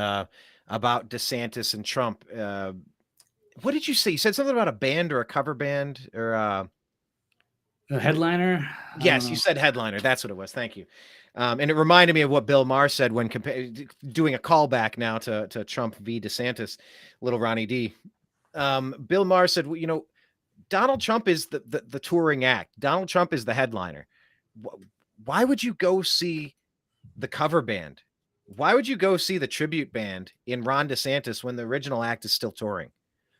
Speaker 1: about DeSantis and Trump. What did you say? You said something about a band or a cover band or
Speaker 2: a headliner.
Speaker 1: Yes, you said headliner. That's what it was. Thank you. And it reminded me of what Bill Maher said when doing a callback now to Trump v. DeSantis, little Ronnie D. Bill Maher said, well, you know, Donald Trump is the touring act. Donald Trump is the headliner. Why would you go see the cover band? Why would you go see the tribute band in Ron DeSantis when the original act is still touring?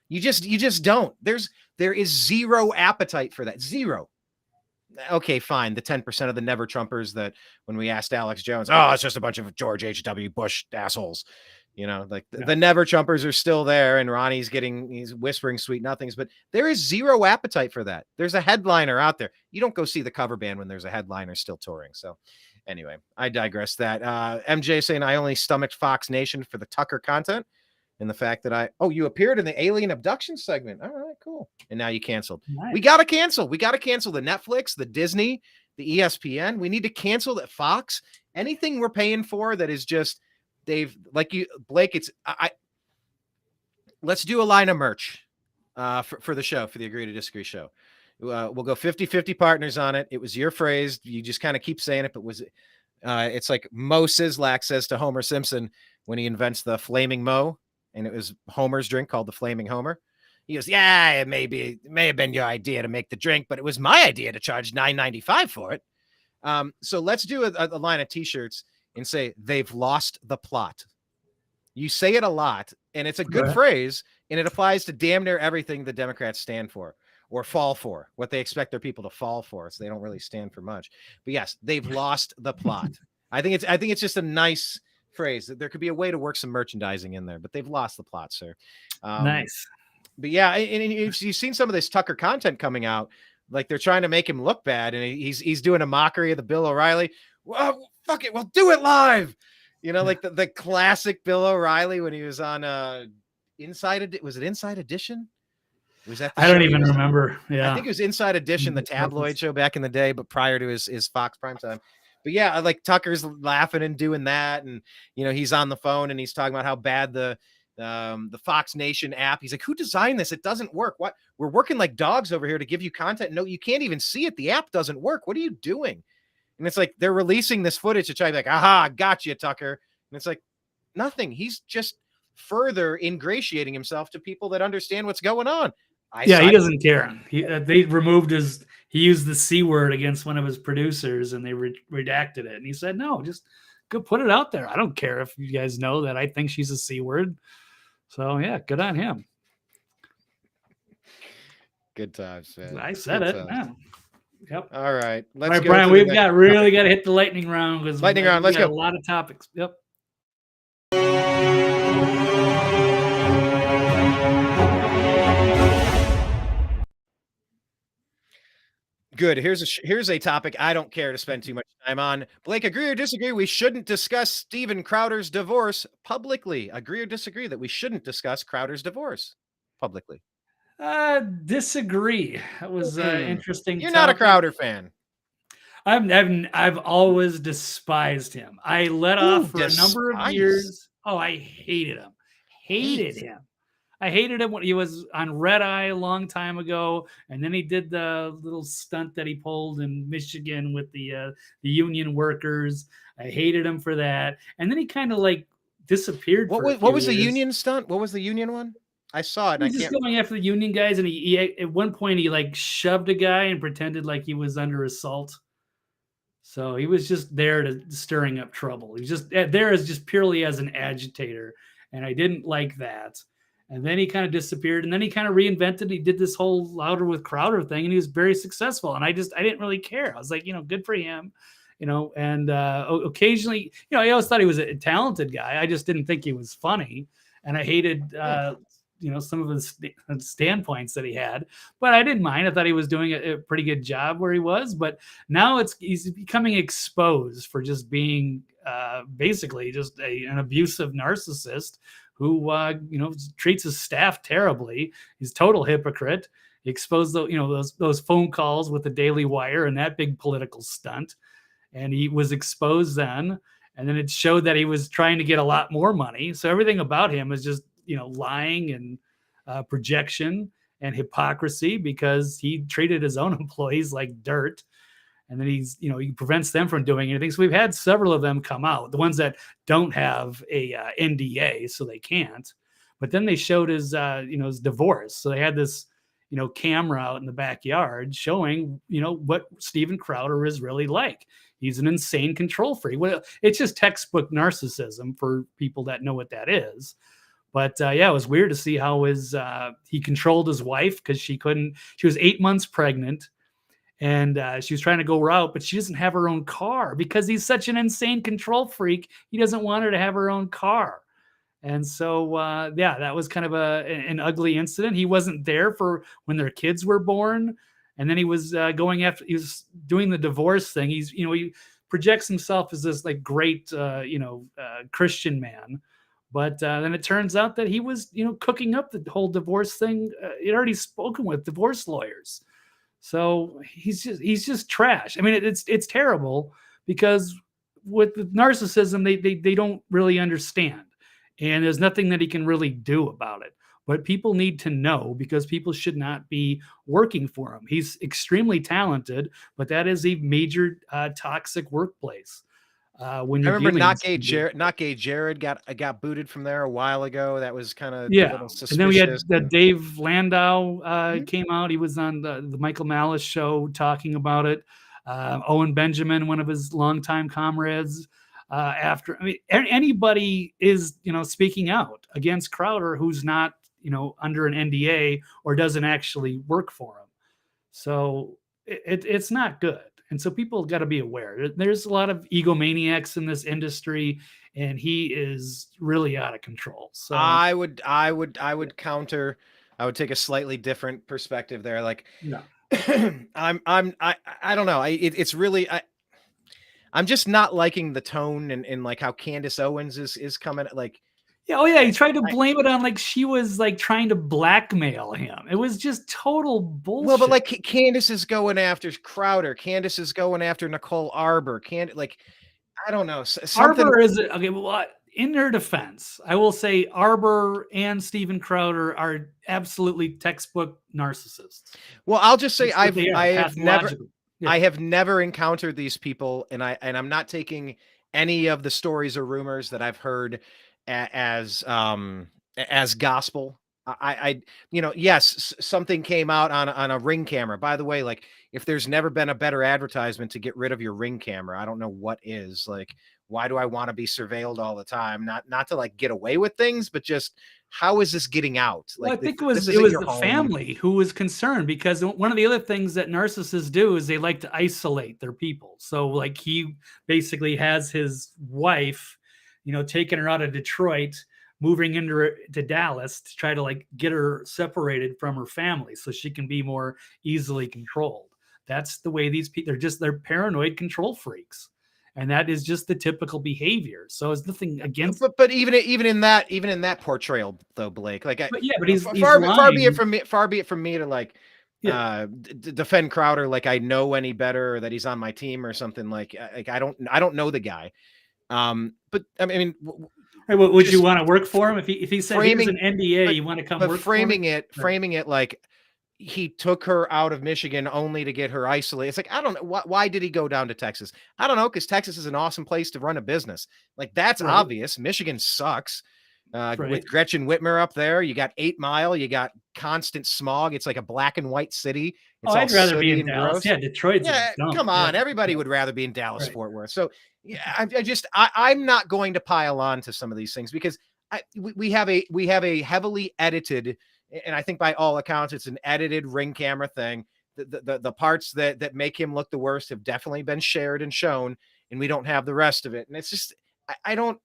Speaker 1: You just don't. There is zero appetite for that. Zero. Okay, fine. The 10% of the never Trumpers that when we asked Alex Jones, oh, it's just a bunch of George H.W. Bush assholes. You know, like the never Trumpers are still there, and Ronnie's he's whispering sweet nothings, but there is zero appetite for that. There's a headliner out there. You don't go see the cover band when there's a headliner still touring. So anyway, I digress that. MJ saying I only stomached Fox Nation for the Tucker content and the fact that you appeared in the alien abduction segment. All right, cool. And now you canceled. Nice. We got to cancel. We got to cancel the Netflix, the Disney, the ESPN. We need to cancel that Fox. Anything we're paying for that is just, Dave, like you, Blake, let's do a line of merch for the show, for the Agree to Disagree show. We'll go 50-50 partners on it. It was your phrase. You just kind of keep saying it, but it's like Mo Sislak says to Homer Simpson when he invents the Flaming Mo, and it was Homer's drink called the Flaming Homer. He goes, yeah, it may have been your idea to make the drink, but it was my idea to charge $9.95 for it. So let's do a line of t-shirts and say they've lost the plot. You say it a lot, and it's a good phrase, and it applies to damn near everything the Democrats stand for or fall for, what they expect their people to fall for. So they don't really stand for much. But yes, they've lost the plot. I think it's just a nice phrase. There could be a way to work some merchandising in there, but they've lost the plot, sir.
Speaker 2: Nice.
Speaker 1: But yeah, and you've seen some of this Tucker content coming out, like they're trying to make him look bad, and he's doing a mockery of the Bill O'Reilly. Well, fuck it, we'll do it live. You know, like the classic Bill O'Reilly when he was on Inside. Was it Inside Edition? Was that?
Speaker 2: I don't even remember. Yeah,
Speaker 1: I think it was Inside Edition, the tabloid show back in the day, but prior to his Fox primetime. But yeah, like Tucker's laughing and doing that, and you know he's on the phone and he's talking about how bad the Fox Nation app. He's like, who designed this? It doesn't work. What? We're working like dogs over here to give you content. No, you can't even see it. The app doesn't work. What are you doing? And it's like they're releasing this footage to try to be like, aha, got you, Tucker. And it's like nothing. He's just further ingratiating himself to people that understand what's going on.
Speaker 2: He doesn't care. They removed he used the C word against one of his producers and they redacted it. And he said, no, just go put it out there. I don't care if you guys know that I think she's a C word. So yeah, good on him.
Speaker 1: Good times, man.
Speaker 2: I said
Speaker 1: good
Speaker 2: it. Yeah. Yep.
Speaker 1: All right.
Speaker 2: All right, Brian, we've got to hit the lightning round because
Speaker 1: let's go.
Speaker 2: A lot of topics. Yep.
Speaker 1: Good. Here's a topic I don't care to spend too much time on. Blake, agree or disagree? We shouldn't discuss Steven Crowder's divorce publicly. Agree or disagree that we shouldn't discuss Crowder's divorce publicly?
Speaker 2: Disagree. That was interesting.
Speaker 1: You're not a Crowder fan.
Speaker 2: I've always despised him. I let off for a number of years. Oh, I hated him. I hated him when he was on Red Eye a long time ago, and then he did the little stunt that he pulled in Michigan with the union workers. I hated him for that, and then he kind of like disappeared.
Speaker 1: What was the union stunt? What was the union one? I saw it.
Speaker 2: He's just going after the union guys, and he at one point he like shoved a guy and pretended like he was under assault. So he was just there to stirring up trouble. He was just there as just purely as an agitator, and I didn't like that. And then he kind of disappeared, and then he kind of reinvented. He did this whole Louder with Crowder thing, and he was very successful. And I didn't really care. I was like, good for him, And occasionally, I always thought he was a talented guy. I just didn't think he was funny, and I hated some of his standpoints that he had, but I didn't mind. I thought he was doing a pretty good job where he was, but now he's becoming exposed for just being basically just an abusive narcissist who treats his staff terribly. He's a total hypocrite. He exposed those phone calls with the Daily Wire and that big political stunt, and he was exposed then, and then it showed that he was trying to get a lot more money. So everything about him is just lying and projection and hypocrisy, because he treated his own employees like dirt. And then he prevents them from doing anything. So we've had several of them come out, the ones that don't have a NDA, so they can't. But then they showed his divorce. So they had this, camera out in the backyard showing, what Steven Crowder is really like. He's an insane control freak. Well, it's just textbook narcissism for people that know what that is. But it was weird to see how he controlled his wife, because she was 8 months pregnant, and she was trying to go out, but she doesn't have her own car because he's such an insane control freak. He doesn't want her to have her own car. And so, that was kind of an ugly incident. He wasn't there for when their kids were born. And then he was he was doing the divorce thing. He projects himself as this like great, Christian man. But then it turns out that he was, cooking up the whole divorce thing. He'd already spoken with divorce lawyers. So he's just trash. I mean, it's terrible, because with narcissism, they don't really understand. And there's nothing that he can really do about it. But people need to know, because people should not be working for him. He's extremely talented, but that is a major toxic workplace. When I remember
Speaker 1: Not Gay Jared got booted from there a while ago. That was kind of
Speaker 2: a little suspicious. And then we had Dave Landau came out. He was on the Michael Malice show talking about it. Owen Benjamin, one of his longtime comrades. Anybody is speaking out against Crowder who's not under an NDA or doesn't actually work for him. So it's not good. And so people got to be aware. There's a lot of egomaniacs in this industry, and he is really out of control. So
Speaker 1: I would counter. I would take a slightly different perspective there. Like,
Speaker 2: no.
Speaker 1: I don't know. It's really, I'm just not liking the tone and like how Candace Owens is coming. Like,
Speaker 2: he tried to blame it on like she was like trying to blackmail him. It was just total bullshit.
Speaker 1: Well, but like Candace is going after Crowder. Candace is going after Nicole Arbor. I don't know.
Speaker 2: Arbor is okay. Well, in her defense, I will say Arbor and Steven Crowder are absolutely textbook narcissists.
Speaker 1: Well, I'll just say I have never encountered these people, and I'm not taking any of the stories or rumors that I've heard as gospel. Yes, something came out on a Ring camera. By the way, like, if there's never been a better advertisement to get rid of your Ring camera, I don't know what is. Like, why do I want to be surveilled all the time? Not to like get away with things, but just how is this getting out? Like,
Speaker 2: I think it was the family who was concerned, because one of the other things that narcissists do is they like to isolate their people. So like he basically has his wife, taking her out of Detroit, moving to Dallas to try to like get her separated from her family so she can be more easily controlled. That's the way these people, they're paranoid control freaks. And that is just the typical behavior. So it's nothing against.
Speaker 1: But even in that portrayal, though, Blake, like,
Speaker 2: but he's
Speaker 1: far be it from me to like defend Crowder like I know any better, or that he's on my team or something. Like I don't know the guy. But I mean,
Speaker 2: Hey, would you
Speaker 1: Just
Speaker 2: want to work for him if he said here's an NDA,
Speaker 1: but
Speaker 2: you want to come
Speaker 1: but
Speaker 2: work for me?
Speaker 1: framing it like he took her out of Michigan only to get her isolated. It's like, I don't know why did he go down to Texas? I don't know, because Texas is an awesome place to run a business. Like that's
Speaker 2: Right.
Speaker 1: obvious. Michigan sucks. With
Speaker 2: Right.
Speaker 1: Gretchen Whitmer up there, you got 8 Mile, you got constant smog. It's like a black and white city. It's all
Speaker 2: I'd rather be
Speaker 1: sooty
Speaker 2: in
Speaker 1: and
Speaker 2: Dallas.
Speaker 1: gross.
Speaker 2: Yeah, Detroit's a
Speaker 1: Yeah,
Speaker 2: dump.
Speaker 1: come on.
Speaker 2: Yeah.
Speaker 1: Everybody would rather be in Dallas,
Speaker 2: Right.
Speaker 1: Fort Worth. So yeah, I'm not going to pile on to some of these things because we have a heavily edited, and I think by all accounts it's an edited Ring camera thing. The parts that make him look the worst have definitely been shared and shown, and we don't have the rest of it. And it's just I don't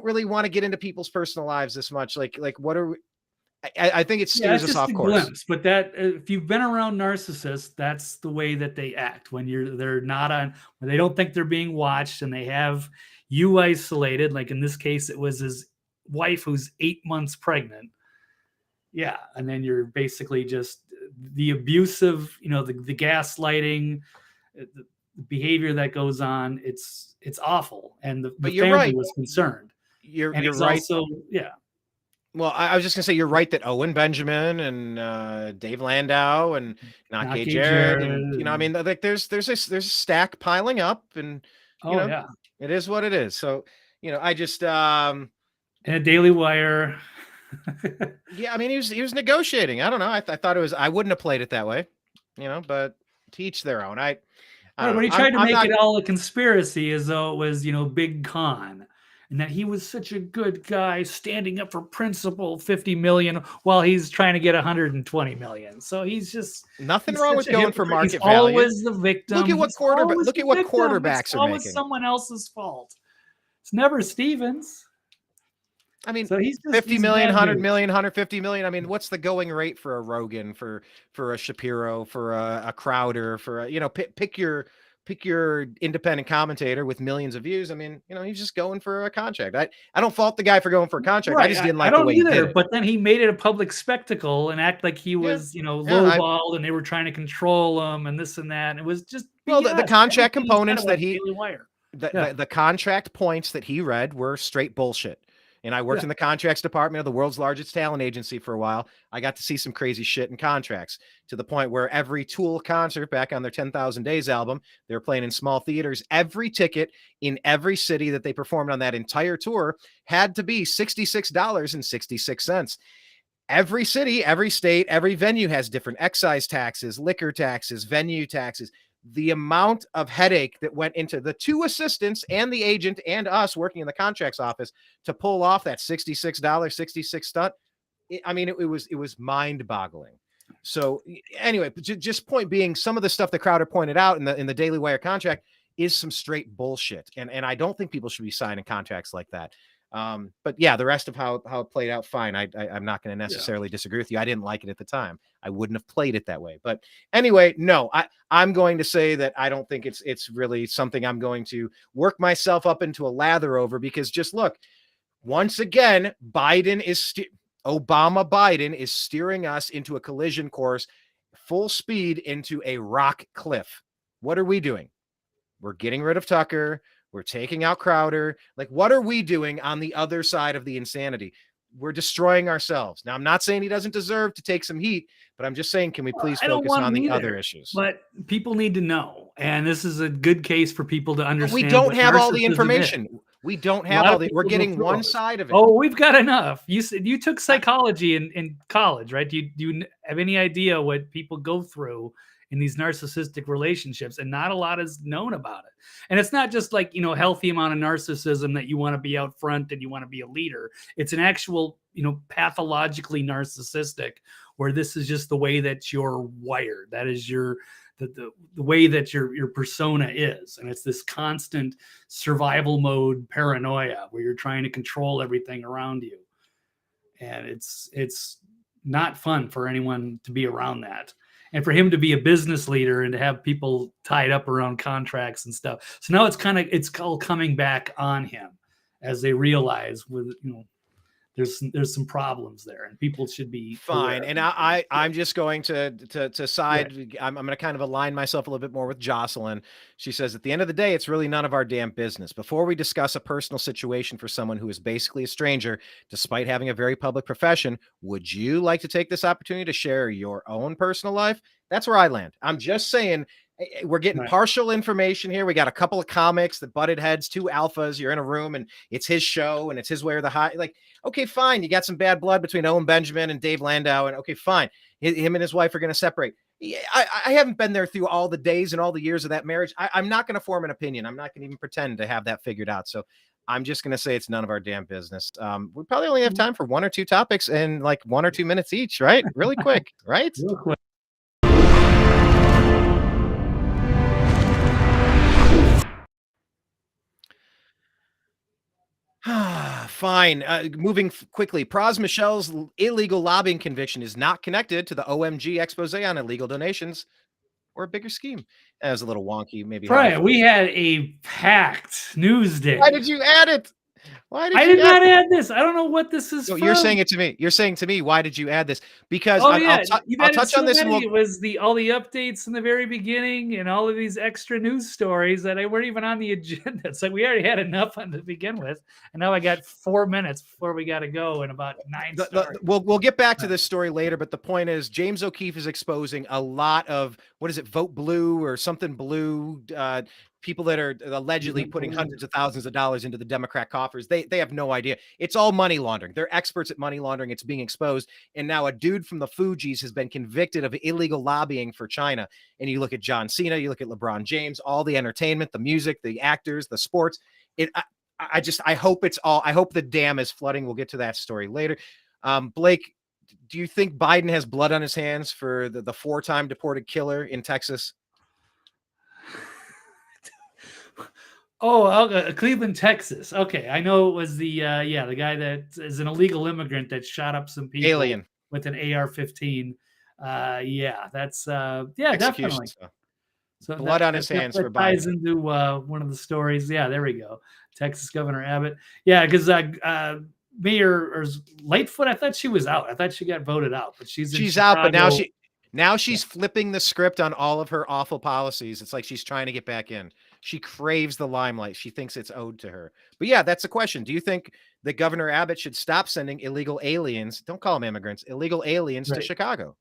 Speaker 1: really want to get into people's personal lives this much. Like what are we? I think it steers
Speaker 2: it's
Speaker 1: us
Speaker 2: just
Speaker 1: off
Speaker 2: a
Speaker 1: course.
Speaker 2: glimpse, but that if you've been around narcissists, that's the way that they act when they're not on, when they don't think they're being watched and they have you isolated. Like in this case, it was his wife who's 8 months pregnant. Yeah, and then you're basically just the abusive, the gaslighting, the behavior that goes on. It's awful, and the
Speaker 1: But you're
Speaker 2: family
Speaker 1: right.
Speaker 2: was concerned.
Speaker 1: You're
Speaker 2: He's
Speaker 1: right.
Speaker 2: also, yeah.
Speaker 1: Well, I was just gonna say you're right that Owen Benjamin and Dave Landau and not gay Jared, and I mean, like there's a stack piling up, and
Speaker 2: yeah,
Speaker 1: it is what it is. So I just
Speaker 2: and a Daily Wire.
Speaker 1: yeah, I mean he was negotiating. I don't know. I thought it was. I wouldn't have played it that way, but to each their own. I don't
Speaker 2: But he
Speaker 1: know.
Speaker 2: tried to make it all a conspiracy as though it was, big con, and that he was such a good guy standing up for principle, 50 million, while he's trying to get 120 million. So he's just
Speaker 1: nothing wrong with going for market
Speaker 2: he's
Speaker 1: value.
Speaker 2: Always the victim.
Speaker 1: Look at what quarterbacks
Speaker 2: it's
Speaker 1: are
Speaker 2: always
Speaker 1: making.
Speaker 2: Someone else's fault. It's never Stevens.
Speaker 1: I mean,
Speaker 2: so he's just,
Speaker 1: 50
Speaker 2: he's
Speaker 1: million,
Speaker 2: bad
Speaker 1: 100
Speaker 2: news.
Speaker 1: million, 150 million. I mean, what's the going rate for a Rogan, for a Shapiro, for a Crowder, for a, pick your independent commentator with millions of views. I mean, he's just going for a contract. I don't fault the guy for going for a contract.
Speaker 2: Right.
Speaker 1: I just didn't like
Speaker 2: I don't
Speaker 1: the way he
Speaker 2: either,
Speaker 1: did it.
Speaker 2: but then he made it a public spectacle and act like he was, lowballed and they were trying to control him and this and that. And it was just
Speaker 1: well, the contract components that he
Speaker 2: Daily Wire.
Speaker 1: the contract points that he read were straight bullshit. And I worked in the contracts department of the world's largest talent agency for a while. I got to see some crazy shit in contracts, to the point where every Tool concert back on their 10,000 Days album, they were playing in small theaters. Every ticket in every city that they performed on that entire tour had to be $66.66. Every city, every state, every venue has different excise taxes, liquor taxes, venue taxes. The amount of headache that went into the two assistants and the agent and us working in the contracts office to pull off that $66 stunt. It was mind-boggling. So anyway, just point being, some of the stuff that Crowder pointed out in the Daily Wire contract is some straight bullshit. And I don't think people should be signing contracts like that. But yeah, the rest of how it played out, fine. I'm not going to necessarily disagree with you. I didn't like it at the time. I wouldn't have played it that way. But anyway, no, I'm going to say that I don't think it's really something I'm going to work myself up into a lather over, because just look, once again, Biden is steering us into a collision course, full speed into a rock cliff. What are we doing? We're getting rid of Tucker. We're taking out Crowder. Like, what are we doing on the other side of the insanity? We're destroying ourselves. Now, I'm not saying he doesn't deserve to take some heat, but I'm just saying, can we please focus on the other issues?
Speaker 2: But people need to know, and this is a good case for people to understand.
Speaker 1: We don't have all the information. We don't have all the. We're getting one side of it.
Speaker 2: Oh, we've got enough. You said you took psychology in college, right? Do you have any idea what people go through in these narcissistic relationships? And not a lot is known about it. And it's not just like, healthy amount of narcissism that you want to be out front and you want to be a leader. It's an actual, pathologically narcissistic, where this is just the way that you're wired. That is the way that your persona is. And it's this constant survival mode paranoia where you're trying to control everything around you. And it's not fun for anyone to be around that. And for him to be a business leader and to have people tied up around contracts and stuff. So now it's all coming back on him as they realize there's some problems there, and people should be
Speaker 1: fine.
Speaker 2: aware.
Speaker 1: And I'm just going to side.
Speaker 2: Right.
Speaker 1: I'm going to kind of align myself a little bit more with Jocelyn. She says, at the end of the day, it's really none of our damn business. Before we discuss a personal situation for someone who is basically a stranger, despite having a very public profession, would you like to take this opportunity to share your own personal life? That's where I land. I'm just saying, we're getting
Speaker 2: Right.
Speaker 1: partial information here. We got a couple of comics that butted heads, two alphas. You're in a room and it's his show and it's his way or the high. Like, okay, fine. You got some bad blood between Owen Benjamin and Dave Landau. And okay, fine. Him and his wife are going to separate. I haven't been there through all the days and all the years of that marriage. I'm not going to form an opinion. I'm not going to even pretend to have that figured out. So I'm just going to say it's none of our damn business. We probably only have time for one or two topics and like 1 or 2 minutes each, right? Really quick, right?
Speaker 2: Real quick.
Speaker 1: Fine. Moving quickly. Praz Michel's illegal lobbying conviction is not connected to the OMG expose on illegal donations or a bigger scheme. That was a little wonky, maybe.
Speaker 2: Brian, we had a packed news day.
Speaker 1: Why did you add it? Why
Speaker 2: I did not add this. I don't know what this is.
Speaker 1: So
Speaker 2: from.
Speaker 1: you're saying it to me. You're saying to me, why did you add this? Because
Speaker 2: Oh,
Speaker 1: I'll touch on this.
Speaker 2: It was all the updates in the very beginning and all of these extra news stories that weren't even on the agenda. So we already had enough on to begin with, and now I got 4 minutes before we got to go and about 9 stories.
Speaker 1: We'll get back to this story later, but the point is James O'Keefe is exposing a lot of, what is it, Vote Blue or something blue, people that are allegedly putting hundreds of thousands of dollars into the Democrat coffers. They have no idea. It's all money laundering. They're experts at money laundering. It's being exposed. And now a dude from the Fugees has been convicted of illegal lobbying for China. And you look at John Cena, you look at LeBron James, all the entertainment, the music, the actors, the sports. I hope the dam is flooding. We'll get to that story later. Blake, do you think Biden has blood on his hands for the 4-time deported killer in Texas?
Speaker 2: Oh, Cleveland, Texas. Okay, I know it was the guy that is an illegal immigrant that shot up some people
Speaker 1: Alien
Speaker 2: with an AR-15. That's definitely. So
Speaker 1: blood on his hands for Biden.
Speaker 2: Ties into one of the stories. Yeah, there we go. Texas Governor Abbott. Yeah, because Mayor Lightfoot, I thought she was out. I thought she got voted out, but she's out.
Speaker 1: But now she's flipping the script on all of her awful policies. It's like she's trying to get back in. She craves the limelight. She thinks it's owed to her. But yeah, that's the question. Do you think that Governor Abbott should stop sending illegal aliens, don't call them immigrants, illegal aliens to Chicago?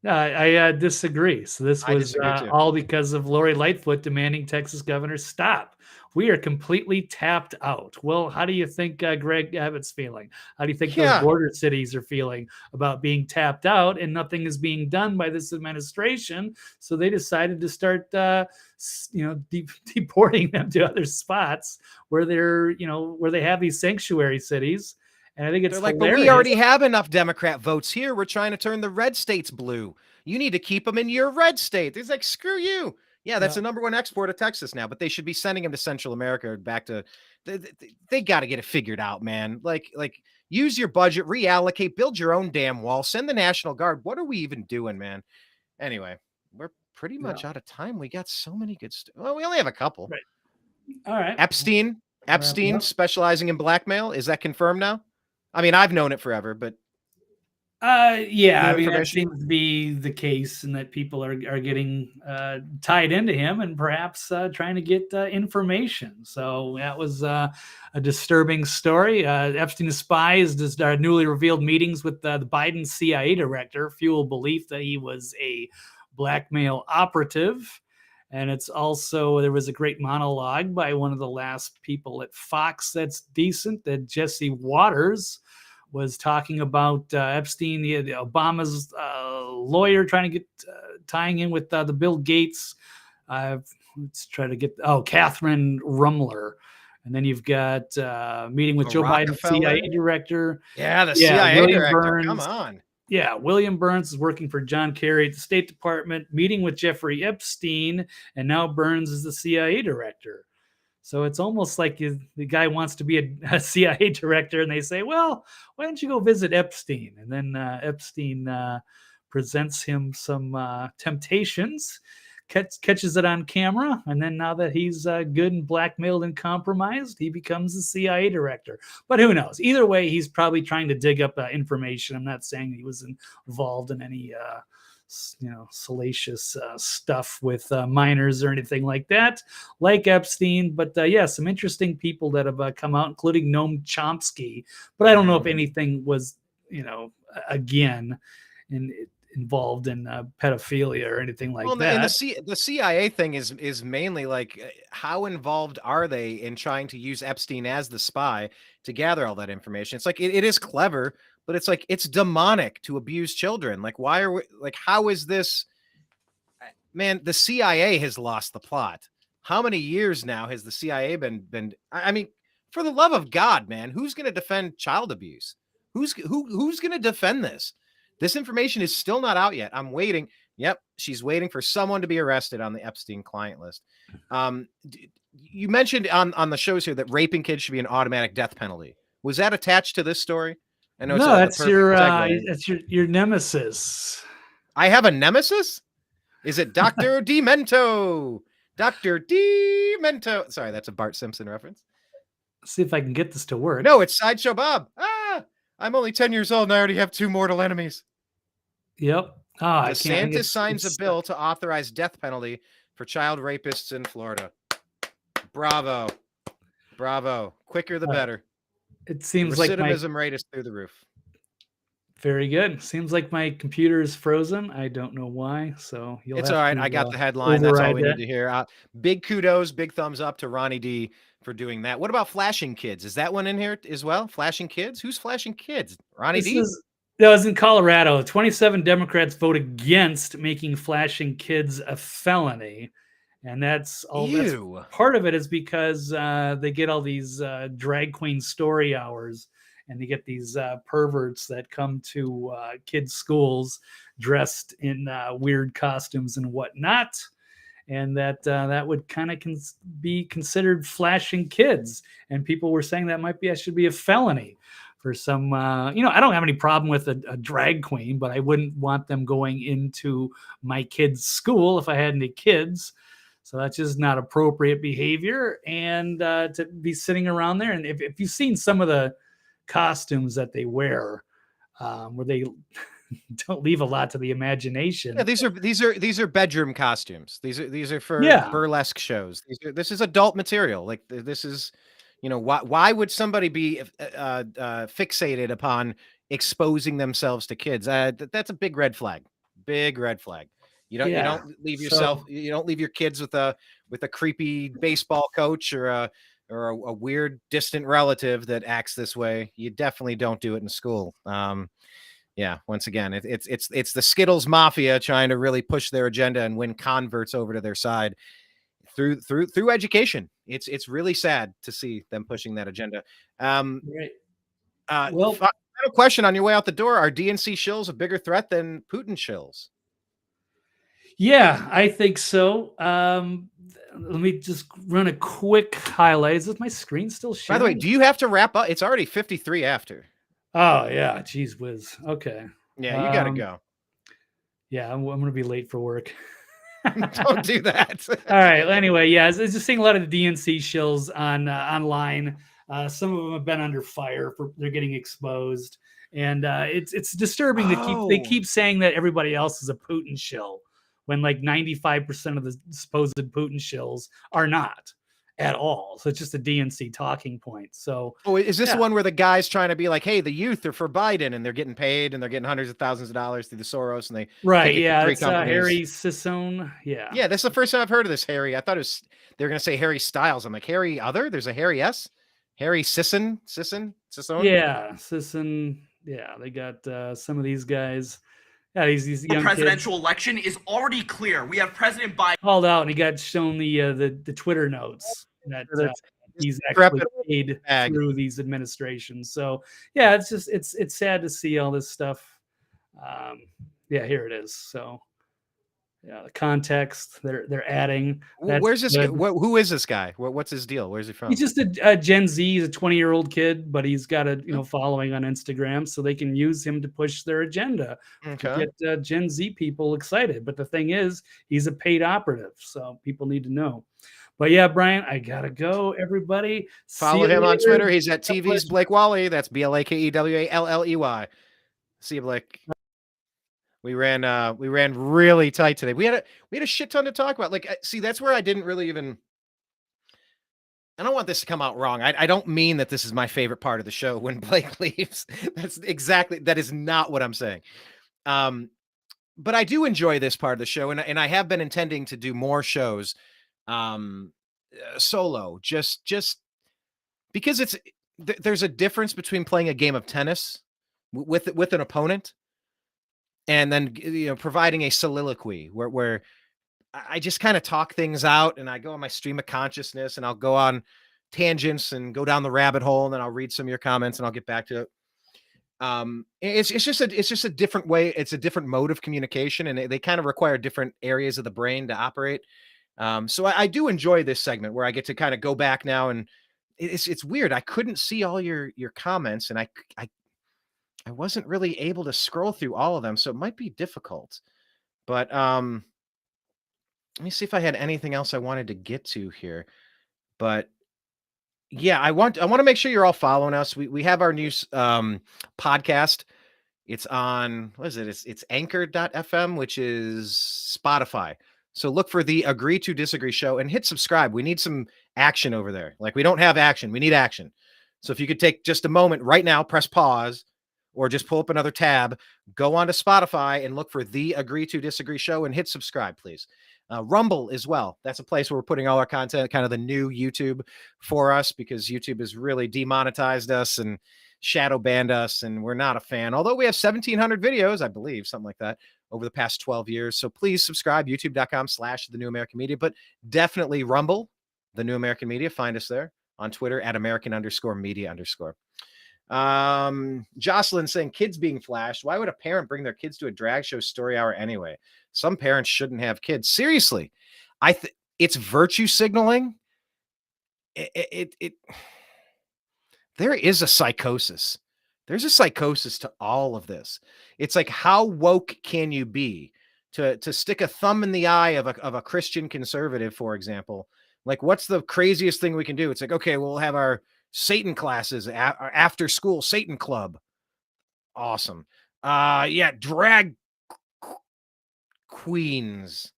Speaker 2: No, I disagree. So this was all because of Lori Lightfoot demanding Texas governor stop. We are completely tapped out. Well, how do you think Greg Abbott's feeling? How do you think those border cities are feeling about being tapped out and nothing is being done by this administration? So they decided to start, deporting them to other spots where where they have these sanctuary cities. And I think it's
Speaker 1: like, but we already have enough Democrat votes here. We're trying to turn the red states blue. You need to keep them in your red state. It's like, screw you. Yeah, that's the number one export of Texas now, but they should be sending them to Central America or back to. They got to get it figured out, man. Like use your budget, reallocate, build your own damn wall, send the National Guard. What are we even doing, man? Anyway, we're pretty much out of time. We got so many good stuff. Well, we only have a couple.
Speaker 2: Right. All right.
Speaker 1: Epstein specializing in blackmail. Is that confirmed now? I mean, I've known it forever, but
Speaker 2: that seems to be the case, and that people are getting tied into him and perhaps trying to get information. So that was a disturbing story. Epstein spies just newly revealed meetings with the Biden CIA director fuel belief that he was a blackmail operative. And it's also, there was a great monologue by one of the last people at Fox that's decent, that Jesse Waters was talking about Epstein, the Obama's lawyer, trying to get tying in with the Bill Gates. Let's try to get, Catherine Rumler. And then you've got meeting with Joe Biden, CIA director.
Speaker 1: Yeah, the CIA director.
Speaker 2: Burns.
Speaker 1: Come on.
Speaker 2: Yeah, William Burns is working for John Kerry at the State Department, meeting with Jeffrey Epstein, and now Burns is the CIA director. So it's almost like the guy wants to be a CIA director, and they say, well, why don't you go visit Epstein? And then Epstein presents him some temptations, catches it on camera, and then now that he's good and blackmailed and compromised, he becomes the CIA director. But who knows? Either way, he's probably trying to dig up information. I'm not saying he was involved in any salacious stuff with minors or anything like that, like Epstein. But yeah, some interesting people that have come out, including Noam Chomsky. But I don't know if anything was, again, involved in pedophilia or anything like that.
Speaker 1: And the CIA thing is mainly like, how involved are they in trying to use Epstein as the spy to gather all that information? It's like, it is clever, but it's like, it's demonic to abuse children. Like, why are we, like, how is this, man? The CIA has lost the plot. How many years now has the CIA been, I mean, for the love of God, man, who's going to defend child abuse? Who's going to defend this? This information is still not out yet. I'm waiting. Yep, she's waiting for someone to be arrested on the Epstein client list. You mentioned on the shows here that raping kids should be an automatic death penalty. Was that attached to this story? I know
Speaker 2: no, that's your nemesis.
Speaker 1: I have a nemesis? Is it Dr. Demento? Dr. Demento. Sorry, that's a Bart Simpson reference.
Speaker 2: Let's see if I can get this to work.
Speaker 1: No, it's Sideshow Bob. I'm only 10 years old and I already have 2 mortal enemies.
Speaker 2: Yep.
Speaker 1: DeSantis signs a bill to authorize death penalty for child rapists in Florida. Bravo. Bravo. Quicker the better.
Speaker 2: It seems like
Speaker 1: recidivism rate is through the roof.
Speaker 2: Very good. Seems like my computer is frozen. I don't know why. So
Speaker 1: it's all right. I got the headline. That's all we need to hear. Big kudos, big thumbs up to Ronnie D for doing that. What about flashing kids? Is that one in here as well? Flashing kids? Who's flashing kids? Ronnie D?
Speaker 2: That was in Colorado. 27 Democrats vote against making flashing kids a felony. And that's all. That's part of it is because they get all these drag queen story hours, and they get these perverts that come to kids' schools dressed in weird costumes and whatnot. And that would kind of be considered flashing kids. And people were saying that should be a felony for some, I don't have any problem with a drag queen, but I wouldn't want them going into my kids' school if I had any kids. So that's just not appropriate behavior. And to be sitting around there. And if you've seen some of the costumes that they wear, where they don't leave a lot to the imagination.
Speaker 1: Yeah, these are bedroom costumes. These are for burlesque shows. This is adult material. Like, this is, why would somebody be fixated upon exposing themselves to kids? That's a big red flag. Big red flag. You don't leave yourself. You don't leave your kids with a creepy baseball coach or a weird distant relative that acts this way. You definitely don't do it in school. Yeah, once again, it's the Skittles mafia trying to really push their agenda and win converts over to their side through education. It's really sad to see them pushing that agenda.
Speaker 2: Right.
Speaker 1: Final question on your way out the door: are DNC shills a bigger threat than Putin shills?
Speaker 2: Yeah, I think so. Let me just run a quick highlight. Is my screen still sharing?
Speaker 1: By the way, do you have to wrap up? It's already 53 after.
Speaker 2: Oh, yeah. Geez whiz. Okay.
Speaker 1: Yeah, you got to go.
Speaker 2: Yeah, I'm going to be late for work.
Speaker 1: Don't do that.
Speaker 2: All right. Anyway, yeah, I was just seeing a lot of the DNC shills online. Some of them have been under fire. They're getting exposed. And it's disturbing they keep saying that everybody else is a Putin shill when like 95% of the supposed Putin shills are not at all. So it's just a DNC talking point. So,
Speaker 1: is this the one where the guy's trying to be like, hey, the youth are for Biden and they're getting paid and they're getting hundreds of thousands of dollars through the Soros and they
Speaker 2: it's Harry Sisson.
Speaker 1: Yeah, this is the first time I've heard of this Harry. I thought they were gonna say Harry Styles. I'm like, Harry other? There's a Harry S. Harry Sisson.
Speaker 2: Yeah, Sisson. Yeah, they got some of these guys. Yeah, these young
Speaker 4: presidential
Speaker 2: kids.
Speaker 4: Election is already clear. We have President Biden
Speaker 2: called out, and he got shown the Twitter notes that he's actually paid through these administrations. So yeah, it's sad to see all this stuff. Yeah, here it is. So context they're adding. That's
Speaker 1: Where's this?
Speaker 2: good.
Speaker 1: Who is this guy? What's his deal? Where's he from?
Speaker 2: He's just a Gen Z. He's a 20-year-old kid, but he's got a following on Instagram, so they can use him to push their agenda to get Gen Z people excited. But the thing is, he's a paid operative, so people need to know. But yeah, Brian, I gotta go. Everybody,
Speaker 1: Follow him on Twitter. He's at TV's Blake Walley. That's BLAKEWALLEY. See you, Blake. We ran really tight today. We had a shit ton to talk about. Like, see, that's where I didn't really even. I don't want this to come out wrong. I don't mean that this is my favorite part of the show when Blake leaves. That is not what I'm saying. But I do enjoy this part of the show, and I have been intending to do more shows solo, just because there's a difference between playing a game of tennis with an opponent and then providing a soliloquy where I just kind of talk things out, and I go on my stream of consciousness, and I'll go on tangents and go down the rabbit hole, and then I'll read some of your comments and I'll get back to it. It's just a different way. It's a different mode of communication, and they kind of require different areas of the brain to operate. So I do enjoy this segment where I get to kind of go back now, and it's weird. I couldn't see all your comments, and I wasn't really able to scroll through all of them, so it might be difficult. But let me see if I had anything else I wanted to get to here. But yeah, I want to make sure you're all following us. We have our new podcast. It's on, what is it? It's anchor.fm, which is Spotify. So look for the Agree to Disagree show and hit subscribe. We need some action over there. Like, we don't have action. We need action. So if you could take just a moment right now, press pause, or just pull up another tab, go on to Spotify and look for the Agree to Disagree show and hit subscribe, please. Rumble as well. That's a place where we're putting all our content, kind of the new YouTube for us, because YouTube has really demonetized us and shadow banned us, and we're not a fan. Although we have 1,700 videos, I believe, something like that, over the past 12 years. So please subscribe, youtube.com/The New American Media, but definitely Rumble, The New American Media. Find us there. On Twitter at American_media_. Jocelyn saying kids being flashed. Why would a parent bring their kids to a drag show story hour anyway? Some parents shouldn't have kids. Seriously, it's virtue signaling. There is a psychosis. There's a psychosis to all of this. It's like, how woke can you be to stick a thumb in the eye of a Christian conservative, for example? Like, what's the craziest thing we can do? It's like, okay, we'll have our Satan classes, our after school Satan club. Awesome. Yeah, drag queens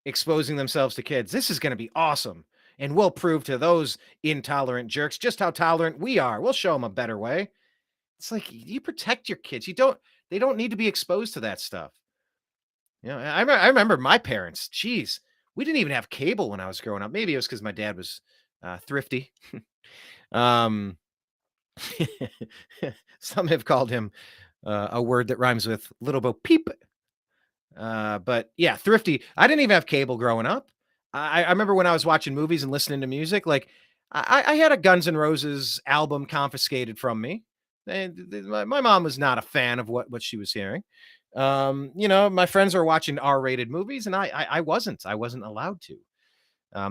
Speaker 1: exposing themselves to kids. This is going to be awesome. And we'll prove to those intolerant jerks just how tolerant we are. We'll show them a better way. It's like, you protect your kids. They don't need to be exposed to that stuff. I remember my parents. Geez, we didn't even have cable when I was growing up. Maybe it was because my dad was thrifty. Some have called him a word that rhymes with little bo peep. But yeah, thrifty. I didn't even have cable growing up. I remember when I was watching movies and listening to music, like I had a Guns N' Roses album confiscated from me. And my mom was not a fan of what she was hearing. My friends were watching R-rated movies, and I wasn't allowed to.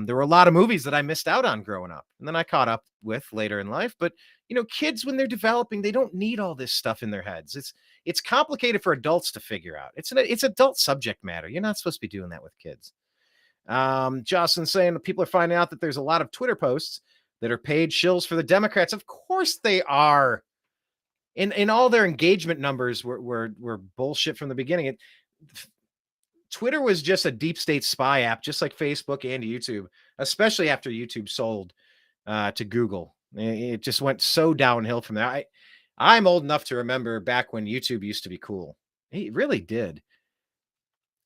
Speaker 1: There were a lot of movies that I missed out on growing up, and then I caught up with later in life. But kids, when they're developing, they don't need all this stuff in their heads. It's complicated for adults to figure out. It's adult subject matter. You're not supposed to be doing that with kids. Jocelyn saying that people are finding out that there's a lot of Twitter posts that are paid shills for the Democrats. Of course they are. In all their engagement numbers were bullshit from the beginning. Twitter was just a deep state spy app, just like Facebook and YouTube, especially after YouTube sold to Google. It just went so downhill from there. I'm old enough to remember back when YouTube used to be cool. It really did.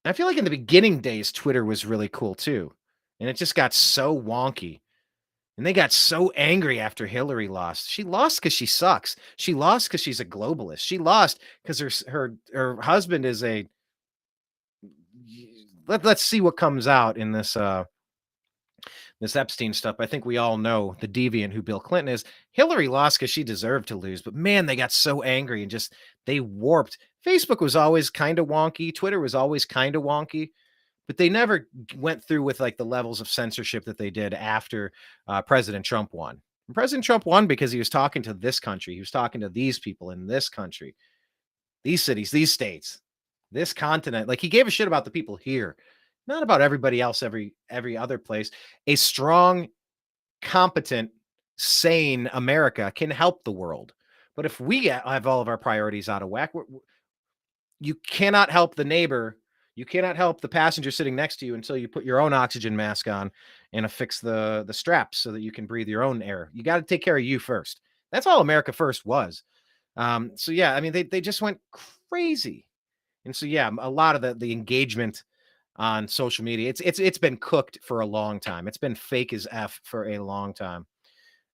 Speaker 1: I feel like in the beginning days, Twitter was really cool too. And it just got so wonky. And they got so angry after Hillary lost. She lost because she sucks. She lost because she's a globalist. She lost because her husband is a... Let's see what comes out in this this Epstein stuff. I think we all know the deviant who Bill Clinton is. Hillary lost because she deserved to lose, but man, they got so angry and they warped. Facebook was always kind of wonky. Twitter was always kind of wonky. but they never went through with like the levels of censorship that they did after President Trump won. And President Trump won because he was talking to this country. He was talking to these people in this country, these cities, these states, this continent. Like he gave a shit about the people here, not about everybody else, every other place. A strong, competent, sane America can help the world. But if we have all of our priorities out of whack, you cannot help the neighbor. You cannot help the passenger sitting next to you until you put your own oxygen mask on and affix the straps so that you can breathe your own air. You got to take care of you first. That's all America First was. So yeah, I mean, they just went crazy. And so yeah, a lot of the engagement on social media, it's been cooked for a long time. It's been fake as F for a long time.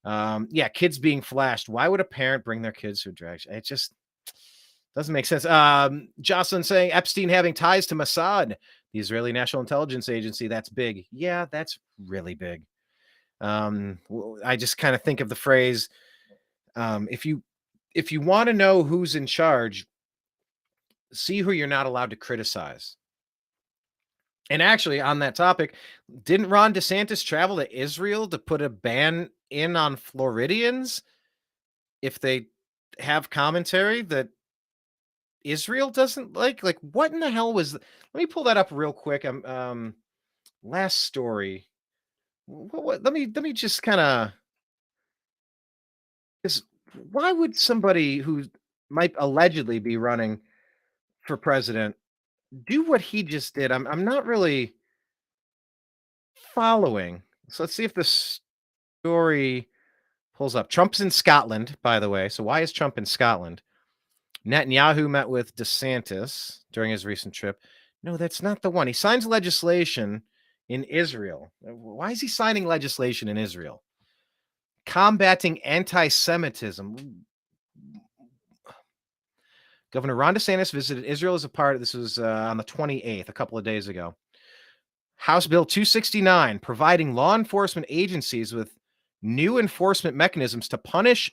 Speaker 1: Yeah, kids being flashed. Why would a parent bring their kids to a drag show? It just doesn't make sense. Jocelyn saying Epstein having ties to Mossad, the Israeli National Intelligence Agency. That's big. Yeah, that's really big. I just kind of think of the phrase, if you want to know who's in charge, see who you're not allowed to criticize. And actually, on that topic, didn't Ron DeSantis travel to Israel to put a ban in on Floridians if they have commentary that Israel doesn't like? Like, what in the hell was? Let me pull that up real quick. Last story. Let me just kind of. Because why would somebody who might allegedly be running for president do what he just did? I'm not really following. So let's see if the story pulls up. Trump's in Scotland, by the way. So why is Trump in Scotland? Netanyahu met with DeSantis during his recent trip. No, that's not the one. He signs legislation in Israel. Why is he signing legislation in Israel? Combating anti-Semitism. Governor Ron DeSantis visited Israel as a part of this was on the 28th, a couple of days ago. House Bill 269, providing law enforcement agencies with new enforcement mechanisms to punish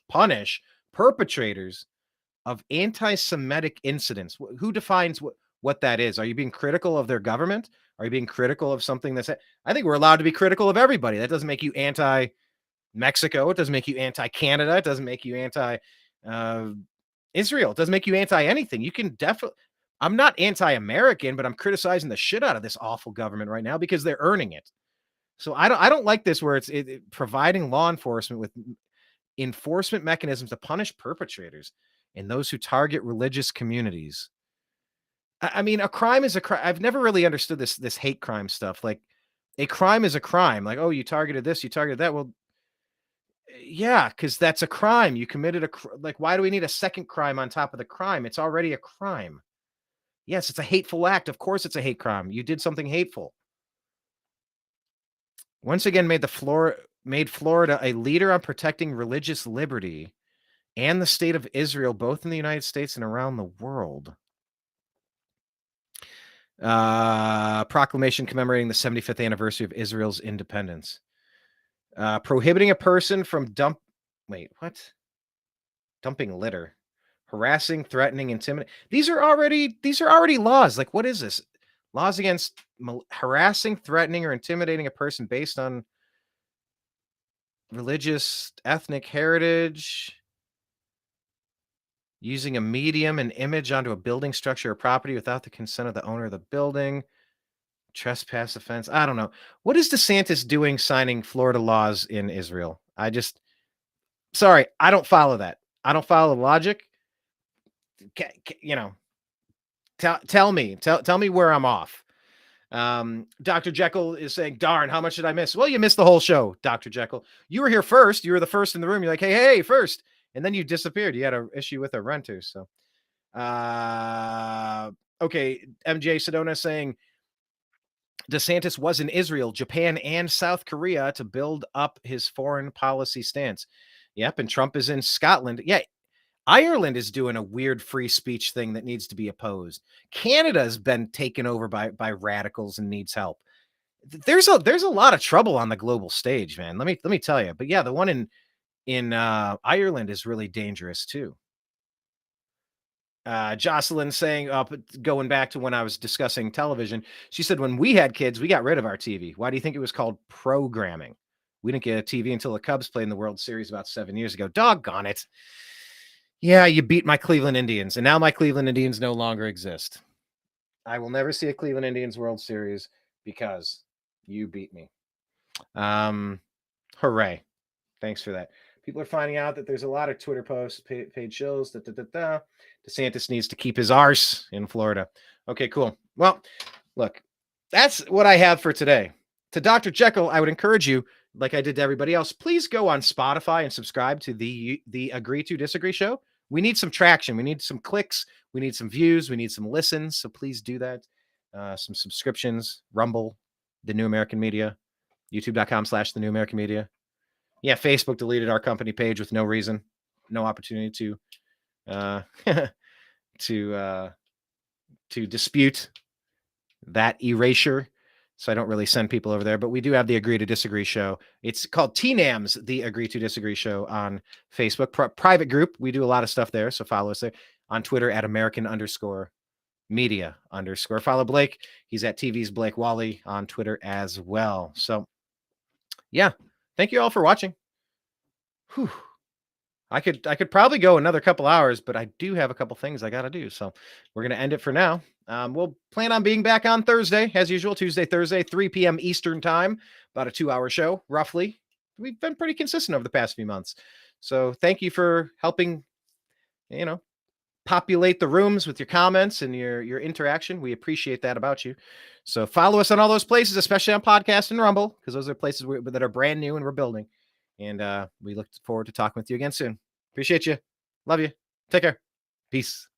Speaker 1: perpetrators of anti-Semitic incidents. Who defines what that is? Are you being critical of their government? Are you being critical of something that's... I think we're allowed to be critical of everybody. That doesn't make you anti-Mexico. It doesn't make you anti-Canada. It doesn't make you anti-Israel. It doesn't make you anti-anything. You can definitely... I'm not anti-American, but I'm criticizing the shit out of this awful government right now because they're earning it. So I don't like this where it's providing law enforcement with enforcement mechanisms to punish perpetrators and those who target religious communities. I mean, a crime is a crime. I've never really understood this hate crime stuff. Like, a crime is a crime. Like, oh, you targeted this, you targeted that. Well, yeah, because that's a crime. You committed like, why do we need a second crime on top of the crime? It's already a crime. Yes, it's a hateful act. Of course it's a hate crime. You did something hateful. Once again, made Florida a leader on protecting religious liberty and the state of Israel, both in the United States and around the world. Proclamation commemorating the 75th anniversary of Israel's independence. Prohibiting a person from dumping litter. Harassing, threatening, intimidating. These are already laws. Like, what is this? Laws against harassing, threatening, or intimidating a person based on religious, ethnic heritage, using a medium and image onto a building, structure, or property without the consent of the owner of the building, trespass offense. I don't know. What is DeSantis doing signing Florida laws in Israel? Sorry, I don't follow that. I don't follow the logic. You know, tell me where I'm off. Dr. Jekyll is saying, darn, how much did I miss? Well, you missed the whole show, Dr. Jekyll. You were here first. You were the first in the room. You're like, hey, first. And then you disappeared. You had an issue with a renter. So, okay. MJ Sedona saying DeSantis was in Israel, Japan, and South Korea to build up his foreign policy stance. Yep. And Trump is in Scotland. Yeah. Ireland is doing a weird free speech thing that needs to be opposed. Canada has been taken over by radicals and needs help. There's a lot of trouble on the global stage, man. Let me tell you. But yeah, the one in Ireland is really dangerous too. Jocelyn saying, going back to when I was discussing television, she said, when we had kids, we got rid of our TV. Why do you think it was called programming? We didn't get a TV until the Cubs played in the World Series about 7 years ago. Doggone it. Yeah, you beat my Cleveland Indians, and now my Cleveland Indians no longer exist. I will never see a Cleveland Indians World Series because you beat me. Hooray. Thanks for that. People are finding out that there's a lot of Twitter posts, paid shills. DeSantis needs to keep his arse in Florida. Okay, cool. Well, look, that's what I have for today. To Dr. Jekyll, I would encourage you, like I did to everybody else, please go on Spotify and subscribe to the Agree to Disagree show. We need some traction. We need some clicks. We need some views. We need some listens. So please do that. Some subscriptions, Rumble, The New American Media, youtube.com/The New American Media. Yeah, Facebook deleted our company page with no reason, no opportunity to dispute that erasure. So I don't really send people over there, but we do have the Agree to Disagree show. It's called TNAM's The Agree to Disagree show on Facebook. Private group. We do a lot of stuff there. So follow us there. On Twitter at American_media_. Follow Blake. He's at TV's Blake Walley on Twitter as well. So yeah, thank you all for watching. Whew. I could probably go another couple hours, but I do have a couple things I got to do. So we're going to end it for now. We'll plan on being back on Thursday, as usual, Tuesday, Thursday, 3 p.m. Eastern time, about a 2-hour show, roughly. We've been pretty consistent over the past few months. So thank you for helping, populate the rooms with your comments and your interaction. We appreciate that about you. So follow us on all those places, especially on podcast and Rumble, because those are places that are brand new and we're building. And we look forward to talking with you again soon. Appreciate you. Love you. Take care. Peace.